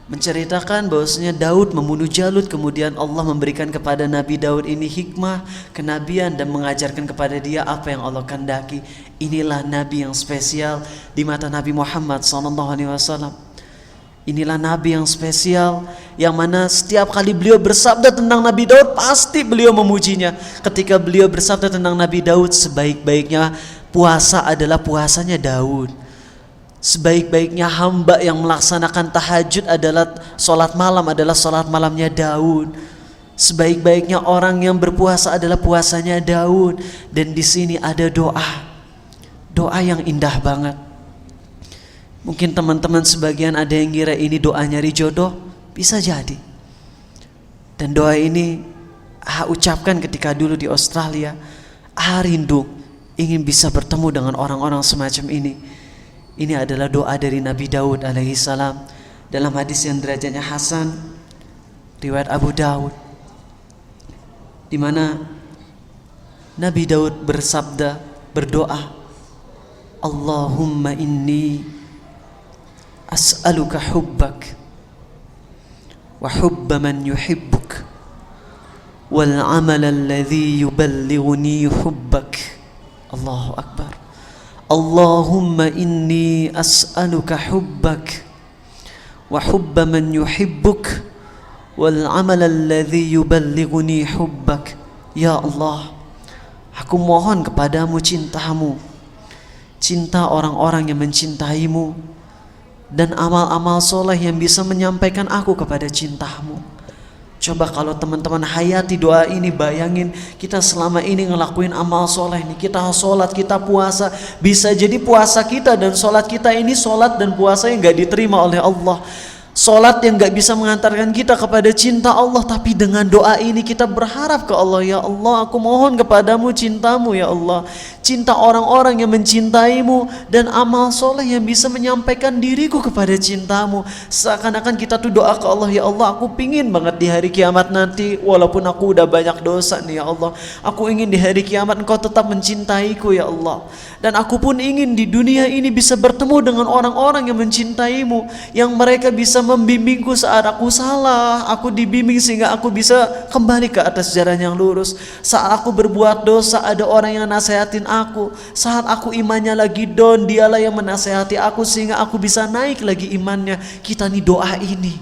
menceritakan bahwasanya Daud membunuh Jalut, kemudian Allah memberikan kepada Nabi Daud ini hikmah, kenabian, dan mengajarkan kepada dia apa yang Allah kehendaki. Inilah Nabi yang spesial di mata Nabi Muhammad SAW. Inilah Nabi yang spesial, yang mana setiap kali beliau bersabda tentang Nabi Daud, pasti beliau memujinya. Ketika beliau bersabda tentang Nabi Daud, sebaik-baiknya puasa adalah puasanya Daud. Sebaik-baiknya hamba yang melaksanakan tahajud adalah sholat malamnya Daud. Sebaik-baiknya orang yang berpuasa adalah puasanya Daud. Dan di sini ada doa yang indah banget. Mungkin teman-teman sebagian ada yang kira ini doa nyari jodoh, bisa jadi. Dan doa ini ucapkan ketika dulu di Australia, rindu ingin bisa bertemu dengan orang-orang semacam ini. Ini adalah doa dari Nabi Daud alaihi salam dalam hadis yang derajatnya hasan, riwayat Abu Daud, di mana Nabi Daud berdoa, Allahumma inni as'aluka hubbak wa hubba man yuhibbuk wal amal alladhi yuballighuni hubbak. Allahu akbar. Allahumma inni as'aluka hubbak wa hubba man yuhibbuk wal amal alladhi yuballighuni hubbak. Ya Allah, aku mohon kepadamu cintamu, cinta orang-orang yang mencintaimu, dan amal-amal soleh yang bisa menyampaikan aku kepada cintamu. Coba kalau teman-teman hayati doa ini, bayangin kita selama ini ngelakuin amal soleh nih, kita sholat, kita puasa, bisa jadi puasa kita dan sholat kita ini sholat dan puasa yang gak diterima oleh Allah, sholat yang gak bisa mengantarkan kita kepada cinta Allah. Tapi dengan doa ini kita berharap ke Allah, ya Allah, aku mohon kepadamu cintamu ya Allah, cinta orang-orang yang mencintaimu, dan amal soleh yang bisa menyampaikan diriku kepada cintamu. Seakan-akan kita tuh doa ke Allah, ya Allah, aku pingin banget di hari kiamat nanti, walaupun aku udah banyak dosa nih ya Allah, aku ingin di hari kiamat Engkau tetap mencintaiku ya Allah. Dan aku pun ingin di dunia ini bisa bertemu dengan orang-orang yang mencintaimu, yang mereka bisa membimbingku saat aku salah, aku dibimbing sehingga aku bisa kembali ke atas jalan yang lurus. Saat aku berbuat dosa, ada orang yang nasehatin aku. Saat aku imannya lagi down, dialah yang menasehati aku sehingga aku bisa naik lagi imannya. Kita nih doa ini.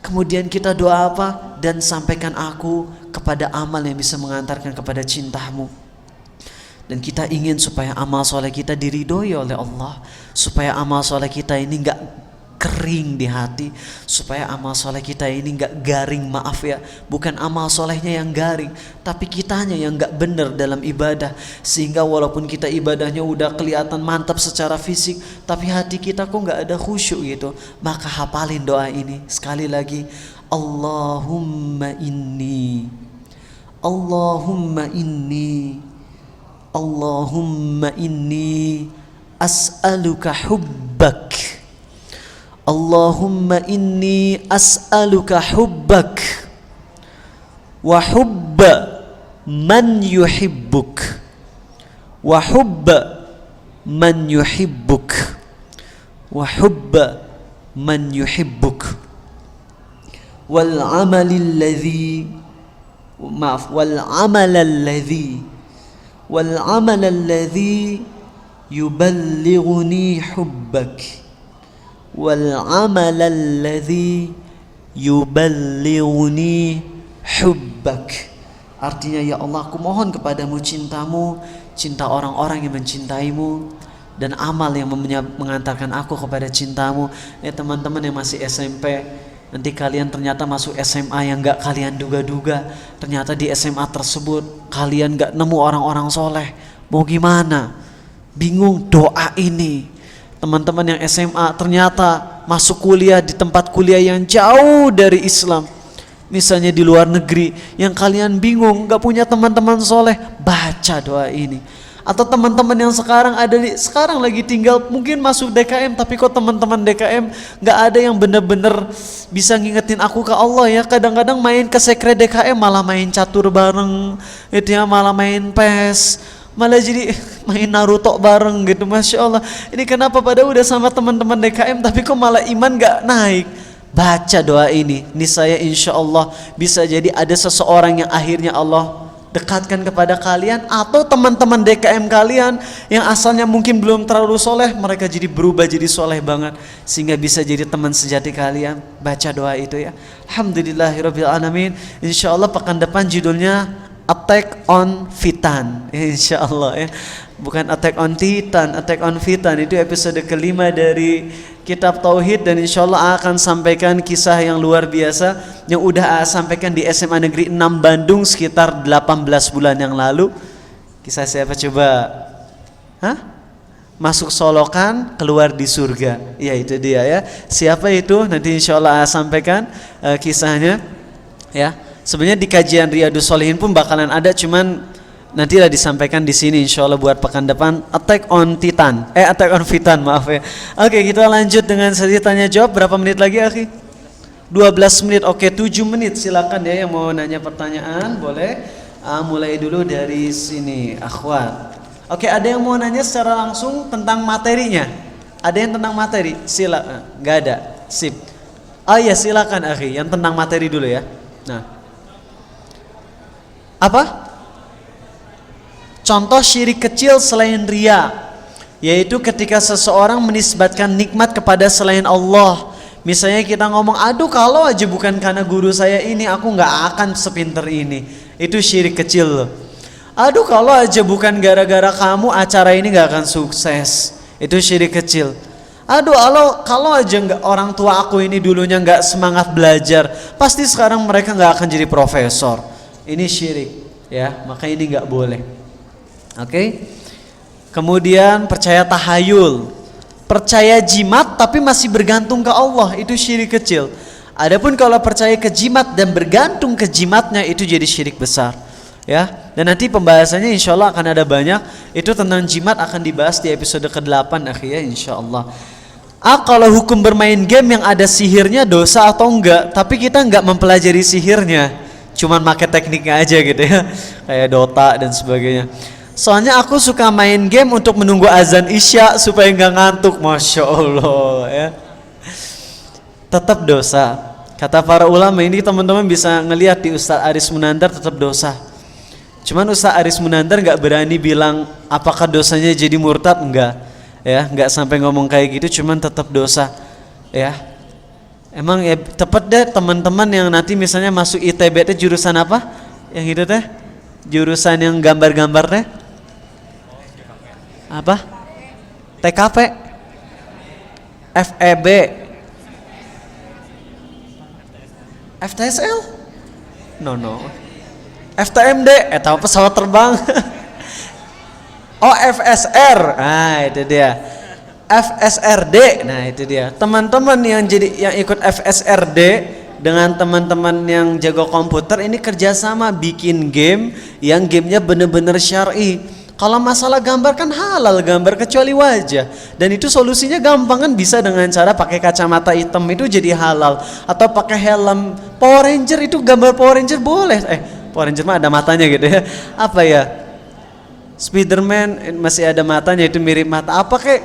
Kemudian kita doa apa? Dan sampaikan aku kepada amal yang bisa mengantarkan kepada cintamu. Dan kita ingin supaya amal soleh kita diridhoi oleh Allah, supaya amal soleh kita ini gak kering di hati, supaya amal soleh kita ini gak garing. Maaf ya, bukan amal solehnya yang garing, tapi kitanya yang gak benar dalam ibadah, sehingga walaupun kita ibadahnya udah kelihatan mantap secara fisik, tapi hati kita kok gak ada khusyuk gitu. Maka hafalin doa ini sekali lagi, Allahumma inni, Allahumma inni, Allahumma inni as'aluka hubbak, Allahumma inni as'aluka hubbak wa hubba man yuhibbuk wa hubba man yuhibbuk wa hubba man yuhibbuk wal amalil ladzi wal amal alladhi yuballighuni hubbak wal amal alladhi yuballighuni hubbak. Artinya, ya Allah, aku mohon kepadamu cintamu, cinta orang-orang yang mencintaimu, dan amal yang mengantarkan aku kepada cintamu. Teman-teman yang masih SMP, nanti kalian ternyata masuk SMA yang gak kalian duga-duga. Ternyata di SMA tersebut kalian gak nemu orang-orang soleh. Mau gimana? Bingung doa ini. Teman-teman yang SMA ternyata masuk kuliah di tempat kuliah yang jauh dari Islam, misalnya di luar negeri, yang kalian bingung gak punya teman-teman soleh, baca doa ini. Atau teman-teman yang sekarang lagi tinggal, mungkin masuk DKM, tapi kok teman-teman DKM gak ada yang bener-bener bisa ngingetin aku ke Allah ya. Kadang-kadang main ke sekre DKM malah main catur bareng, itu ya, malah main PES, malah jadi main Naruto bareng gitu. Masya Allah, ini kenapa pada udah sama teman-teman DKM tapi kok malah iman gak naik? Baca doa ini, niscaya insya Allah bisa jadi ada seseorang yang akhirnya Allah dekatkan kepada kalian, atau teman-teman DKM kalian yang asalnya mungkin belum terlalu soleh, mereka jadi berubah jadi soleh banget sehingga bisa jadi teman sejati kalian. Baca doa itu ya. Alhamdulillahirabbil alamin. Insyaallah pekan depan judulnya Attack on Fitan, insyaallah ya. Bukan Attack on Titan, Attack on Fitan. Itu episode kelima dari Kitab Tauhid, dan insyaallah akan sampaikan kisah yang luar biasa yang udah sampaikan di SMA Negeri 6 Bandung sekitar 18 bulan yang lalu. Kisah siapa coba? Hah? Masuk solokan, keluar di surga. Ya itu dia ya. Siapa itu? Nanti insyaallah sampaikan kisahnya ya. Sebenarnya di kajian Riyadus Shalihin pun bakalan ada, cuman nantilah disampaikan di sini insyaallah buat pekan depan. Attack on Titan, Attack on Fitan, maaf ya. Oke, kita lanjut dengan sesi tanya jawab. Berapa menit lagi, akhi? 12 menit. Oke, 7 menit. Silakan ya yang mau nanya pertanyaan, boleh. Mulai dulu dari sini, akhwat. Oke, ada yang mau nanya secara langsung tentang materinya? Ada yang tentang materi? Silakan. Enggak ada. Sip. Oh iya, silakan akhi, yang tentang materi dulu ya. Nah. Apa? Contoh syirik kecil selain riya, yaitu ketika seseorang menisbatkan nikmat kepada selain Allah. Misalnya kita ngomong, aduh kalau aja bukan karena guru saya ini aku gak akan sepinter ini. Itu syirik kecil loh. Aduh kalau aja bukan gara-gara kamu acara ini gak akan sukses. Itu syirik kecil. Aduh kalau aja orang tua aku ini dulunya gak semangat belajar, pasti sekarang mereka gak akan jadi profesor. Ini syirik ya, maka ini gak boleh. Oke. Kemudian percaya tahayul, percaya jimat tapi masih bergantung ke Allah, itu syirik kecil. Adapun kalau percaya ke jimat dan bergantung ke jimatnya, itu jadi syirik besar ya. Dan nanti pembahasannya insyaallah akan ada banyak. Itu tentang jimat akan dibahas di episode ke-8 akhi ya, insyaallah. Kalau hukum bermain game yang ada sihirnya dosa atau enggak, tapi kita enggak mempelajari sihirnya, cuman pakai tekniknya aja gitu ya, kayak Dota dan sebagainya. Soalnya aku suka main game untuk menunggu azan isya supaya nggak ngantuk, masya Allah ya. Tetap dosa. Kata para ulama ini, teman-teman bisa ngelihat di Ustaz Aris Munandar, tetap dosa. Cuman Ustaz Aris Munandar nggak berani bilang apakah dosanya jadi murtad, enggak ya, nggak sampai ngomong kayak gitu, cuman tetap dosa ya. Emang ya tepat deh teman-teman yang nanti misalnya masuk ITB teh jurusan apa? Yang itu teh jurusan yang gambar-gambar teh apa? TKP, FEB, FTSL? No. FTMD, tahu pesawat terbang. Oh FSR, itu dia. FSRD, nah itu dia. Teman-teman yang ikut FSRD dengan teman-teman yang jago komputer ini kerjasama bikin game yang gamenya bener-bener syar'i. Kalau masalah gambar kan halal gambar kecuali wajah, dan itu solusinya gampang kan, bisa dengan cara pakai kacamata hitam itu jadi halal, atau pakai helm Power Ranger, itu gambar Power Ranger boleh. Power Ranger mah ada matanya gitu ya. Apa ya? Spiderman masih ada matanya, itu mirip mata. Apa kayak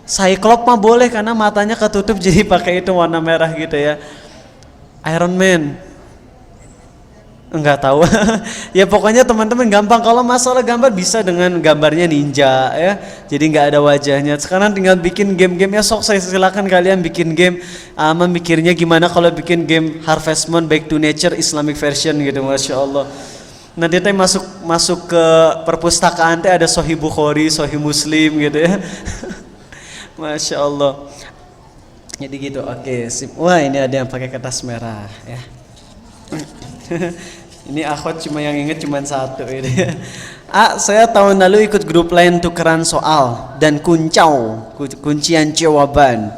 Cyclops mah boleh karena matanya ketutup jadi pakai itu warna merah gitu ya. Iron Man enggak tahu. Ya pokoknya teman-teman gampang, kalau masalah gambar bisa dengan gambarnya ninja ya. Jadi enggak ada wajahnya. Sekarang tinggal bikin game-game ya, sok saya silakan kalian bikin game. Memikirnya gimana kalau bikin game Harvest Moon Back to Nature Islamic version gitu, masya Allah. Nanti teh masuk ke perpustakaan teh ada Sahih Bukhari, Sahih Muslim gitu ya. Masya Allah. Jadi gitu, oke, sip. Wah ini ada yang pakai kertas merah ya. Ini akhwat cuma yang inget cuma satu ini. Saya tahun lalu ikut grup lain tukeran soal dan kuncian jawaban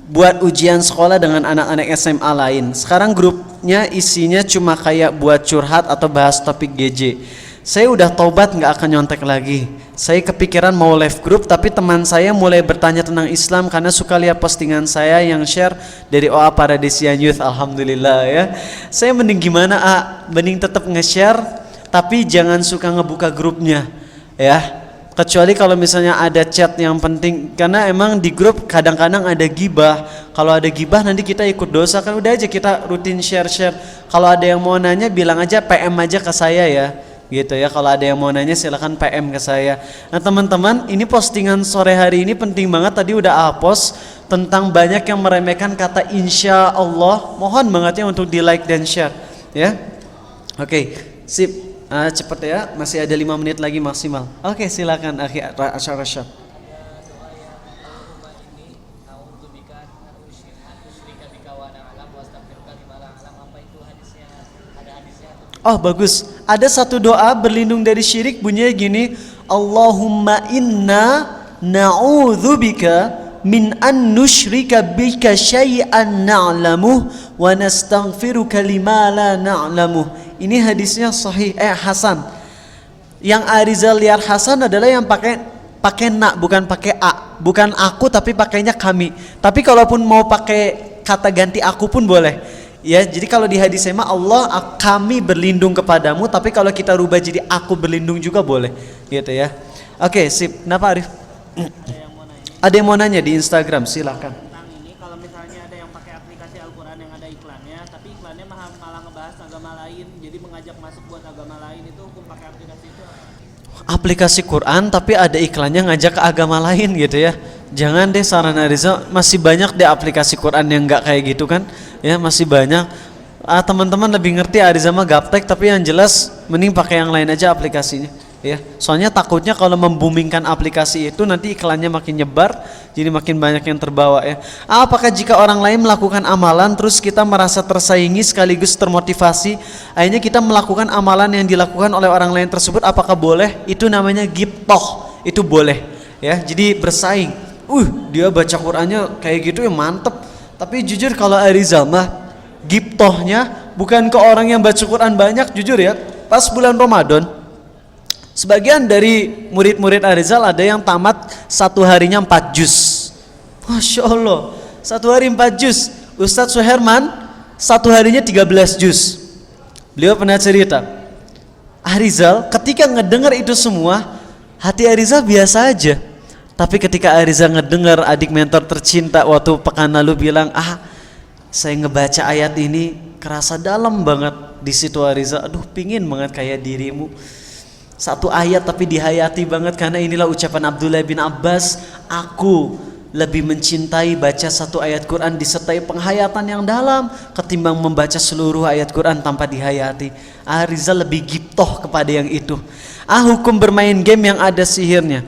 buat ujian sekolah dengan anak-anak SMA lain. Sekarang grupnya isinya cuma kayak buat curhat atau bahas topik GJ. Saya udah tobat gak akan nyontek lagi. Saya kepikiran mau left group, tapi teman saya mulai bertanya tentang Islam karena suka lihat postingan saya yang share dari OA Paradisian Youth. Alhamdulillah ya. Saya mending gimana Mending tetap nge-share tapi jangan suka ngebuka grupnya. ya. Kecuali kalau misalnya ada chat yang penting, karena emang di grup kadang-kadang ada gibah. Kalau ada gibah nanti kita ikut dosa, kan udah aja kita rutin share. Kalau ada yang mau nanya bilang aja PM aja ke saya ya, gitu ya. Kalau ada yang mau nanya silakan PM ke saya. Nah teman-teman, ini postingan sore hari ini penting banget, tadi udah post tentang banyak yang meremehkan kata insya Allah. Mohon banget ya untuk di like dan share ya. Oke, sip. Cepet ya, masih ada 5 menit lagi maksimal. Oke, silakan akhi Rasyad. Oh bagus, ada satu doa berlindung dari syirik bunyinya gini, Allahumma inna na'udzubika min an nusyrika bika syai'an na'lamuh wa nastaghfiruka lima la na'lamuh. Ini hadisnya sahih Hasan. Yang Arizal liar Hasan adalah yang pakai na, bukan pakai a. Bukan aku tapi pakainya kami. Tapi kalaupun mau pakai kata ganti aku pun boleh. Ya, jadi kalau di hadis sama Allah kami berlindung kepadamu, tapi kalau kita rubah jadi aku berlindung juga boleh. Gitu ya. Oke, sip. Kenapa Arif? Ada yang mau nanya di Instagram, silakan. Tentang ini, kalau misalnya ada yang pakai aplikasi Al-Quran yang ada iklannya, tapi iklannya malah ngebahas agama lain, jadi mengajak masuk buat agama lain, itu hukum pakai aplikasi itu apa? Aplikasi Quran tapi ada iklannya ngajak ke agama lain gitu ya. Jangan deh, saran Ariza, masih banyak deh aplikasi Quran yang nggak kayak gitu kan. Ya masih banyak. Teman-teman lebih ngerti Ariza mah gaptek, tapi yang jelas mending pakai yang lain aja aplikasinya. Ya, soalnya takutnya kalau membumingkan aplikasi itu nanti iklannya makin nyebar, jadi makin banyak yang terbawa ya. Apakah jika orang lain melakukan amalan terus kita merasa tersaingi sekaligus termotivasi, akhirnya kita melakukan amalan yang dilakukan oleh orang lain tersebut, apakah boleh? Itu namanya ghibthah, itu boleh ya. Jadi bersaing. Dia baca Qur'annya kayak gitu ya mantep. Tapi jujur kalau Arizal mah ghibthahnya bukan ke orang yang baca Qur'an banyak, jujur ya. Pas bulan Ramadan sebagian dari murid-murid Arizal ada yang tamat satu harinya 4 juz. Masya Allah, satu hari 4 juz. Ustadz Suherman satu harinya 13 juz. Beliau pernah cerita, Arizal ketika ngedengar itu semua, hati Arizal biasa aja. Tapi ketika Arizal ngedengar adik mentor tercinta waktu pekan lalu bilang, saya ngebaca ayat ini kerasa dalam banget. Di situ Arizal, aduh pingin banget kayak dirimu. Satu ayat tapi dihayati banget, karena inilah ucapan Abdullah bin Abbas, aku lebih mencintai baca satu ayat Quran disertai penghayatan yang dalam ketimbang membaca seluruh ayat Quran tanpa dihayati. Rizal lebih ghibthah kepada yang itu. Hukum bermain game yang ada sihirnya.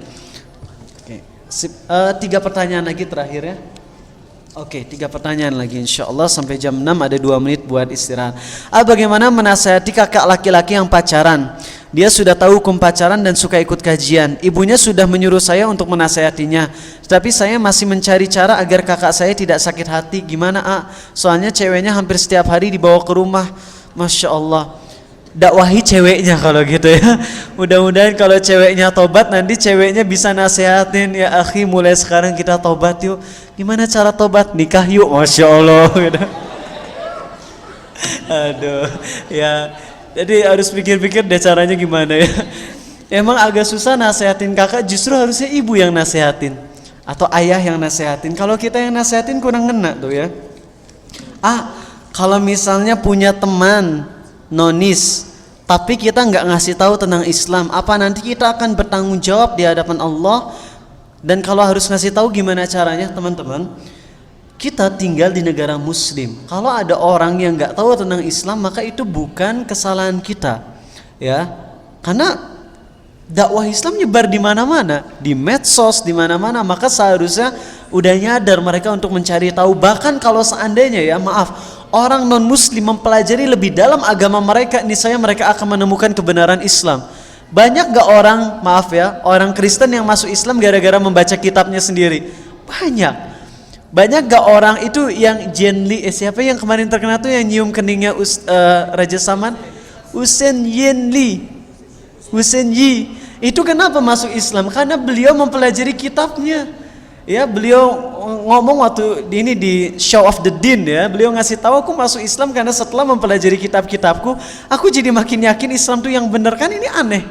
Oke. 3 pertanyaan lagi terakhir ya. Oke, 3 pertanyaan lagi insyaallah sampai jam 6, ada 2 menit buat istirahat. Bagaimana menasihati kakak laki-laki yang pacaran? Dia sudah tahu hukum pacaran dan suka ikut kajian. Ibunya sudah menyuruh saya untuk menasihatinya, tapi saya masih mencari cara agar kakak saya tidak sakit hati. Gimana Soalnya ceweknya hampir setiap hari dibawa ke rumah. Masya Allah. Dakwahi ceweknya kalau gitu ya. Mudah-mudahan kalau ceweknya tobat, nanti ceweknya bisa nasihatin, ya akhi mulai sekarang kita tobat yuk. Gimana cara tobat? Nikah yuk. Masya Allah gitu. Aduh ya, jadi harus pikir-pikir deh caranya gimana ya. Emang agak susah nasehatin kakak, justru harusnya ibu yang nasehatin atau ayah yang nasehatin. Kalau kita yang nasehatin kurang ngena tuh ya. Kalau misalnya punya teman nonis tapi kita nggak ngasih tahu tentang Islam, apa nanti kita akan bertanggung jawab di hadapan Allah? Dan kalau harus ngasih tahu gimana caranya, teman-teman? Kita tinggal di negara muslim. Kalau ada orang yang nggak tahu tentang Islam, maka itu bukan kesalahan kita, ya. Karena dakwah Islam nyebar di mana-mana, di medsos, di mana-mana. Maka seharusnya udah nyadar mereka untuk mencari tahu. Bahkan kalau seandainya ya, maaf, orang non muslim mempelajari lebih dalam agama mereka, niscaya mereka akan menemukan kebenaran Islam. Banyak gak orang, maaf ya, orang Kristen yang masuk Islam gara-gara membaca kitabnya sendiri? Banyak. Banyak gak orang itu yang Jen Li, siapa yang kemarin terkenal tuh yang nyium keningnya Raja Saman? Hussein Yi. Itu kenapa masuk Islam? Karena beliau mempelajari kitabnya. Ya, beliau ngomong waktu ini di Show of the Din ya, beliau ngasih tahu aku masuk Islam karena setelah mempelajari kitab-kitabku, aku jadi makin yakin Islam tuh yang benar. Kan ini aneh.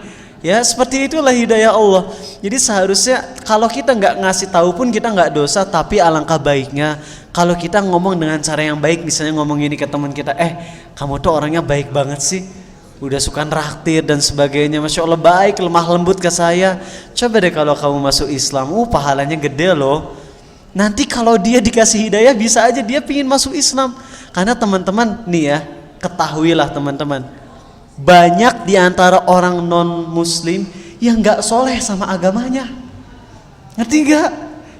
Ya seperti itulah hidayah Allah. Jadi seharusnya kalau kita nggak ngasih tahu pun kita nggak dosa, tapi alangkah baiknya kalau kita ngomong dengan cara yang baik. Misalnya ngomong ini ke teman kita, kamu tuh orangnya baik banget sih, udah suka nraktir dan sebagainya, Masya Allah baik, lemah lembut ke saya. Coba deh kalau kamu masuk Islam, pahalanya gede loh. Nanti kalau dia dikasih hidayah bisa aja dia pingin masuk Islam. Karena teman-teman nih ya, ketahuilah teman-teman, banyak di antara orang non muslim yang gak soleh sama agamanya. Ngerti gak?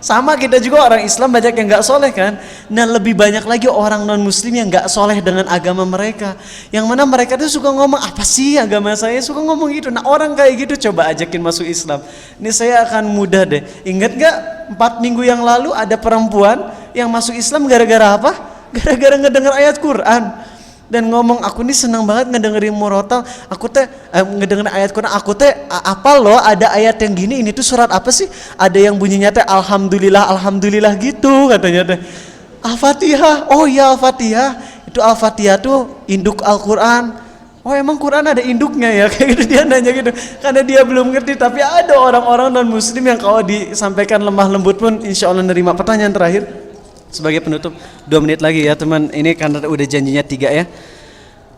Sama kita juga orang Islam banyak yang gak soleh kan. Nah lebih banyak lagi orang non muslim yang gak soleh dengan agama mereka, yang mana mereka tuh suka ngomong, apa sih agama saya, suka ngomong gitu. Nah orang kayak gitu coba ajakin masuk Islam. Ini saya akan mudah deh. Ingat gak 4 minggu yang lalu ada perempuan yang masuk Islam gara-gara apa? Gara-gara ngedenger ayat Quran dan ngomong, aku nih senang banget ngedengerin murotal, aku teh ngedengerin ayat Quran, aku teh apa loh ada ayat yang gini, ini tuh surat apa sih, ada yang bunyinya teh alhamdulillah alhamdulillah gitu katanya teh. Al-Fatihah, oh iya Al-Fatihah, itu Al-Fatihah tuh induk Al-Quran. Oh emang Quran ada induknya ya, kayak gitu dia nanya gitu, karena dia belum ngerti. Tapi ada orang-orang non muslim yang kalau disampaikan lemah lembut pun insya Allah nerima. Pertanyaan terakhir sebagai penutup, 2 menit lagi ya teman, ini karena udah janjinya 3 ya.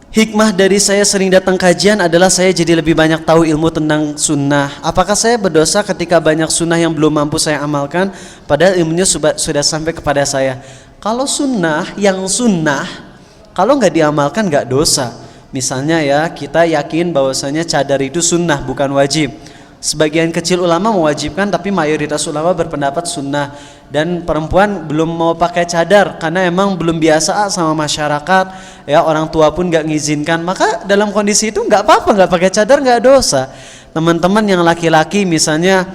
Hikmah dari saya sering datang kajian adalah saya jadi lebih banyak tahu ilmu tentang sunnah. Apakah saya berdosa ketika banyak sunnah yang belum mampu saya amalkan, padahal ilmunya sudah sampai kepada saya? Kalau sunnah, yang sunnah kalau nggak diamalkan nggak dosa. Misalnya ya, kita yakin bahwasanya cadar itu sunnah bukan wajib. Sebagian kecil ulama mewajibkan, tapi mayoritas ulama berpendapat sunnah. Dan perempuan belum mau pakai cadar karena emang belum biasa sama masyarakat, ya orang tua pun nggak ngizinkan. Maka dalam kondisi itu nggak apa-apa, nggak pakai cadar nggak dosa. Teman-teman yang laki-laki misalnya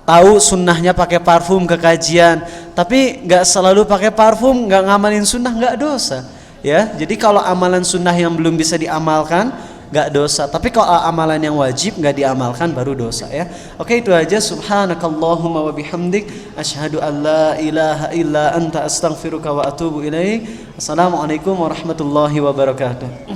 tahu sunnahnya pakai parfum ke kajian, tapi nggak selalu pakai parfum, nggak ngamalin sunnah, nggak dosa. Ya, jadi kalau amalan sunnah yang belum bisa diamalkan nggak dosa, tapi kalau amalan yang wajib nggak diamalkan baru dosa ya. Oke, itu aja. Subhanakallahumma wa bihamdik asyhadu an la ilaha illa anta astaghfiruka wa atubu ilaik. Assalamualaikum warahmatullahi wabarakatuh.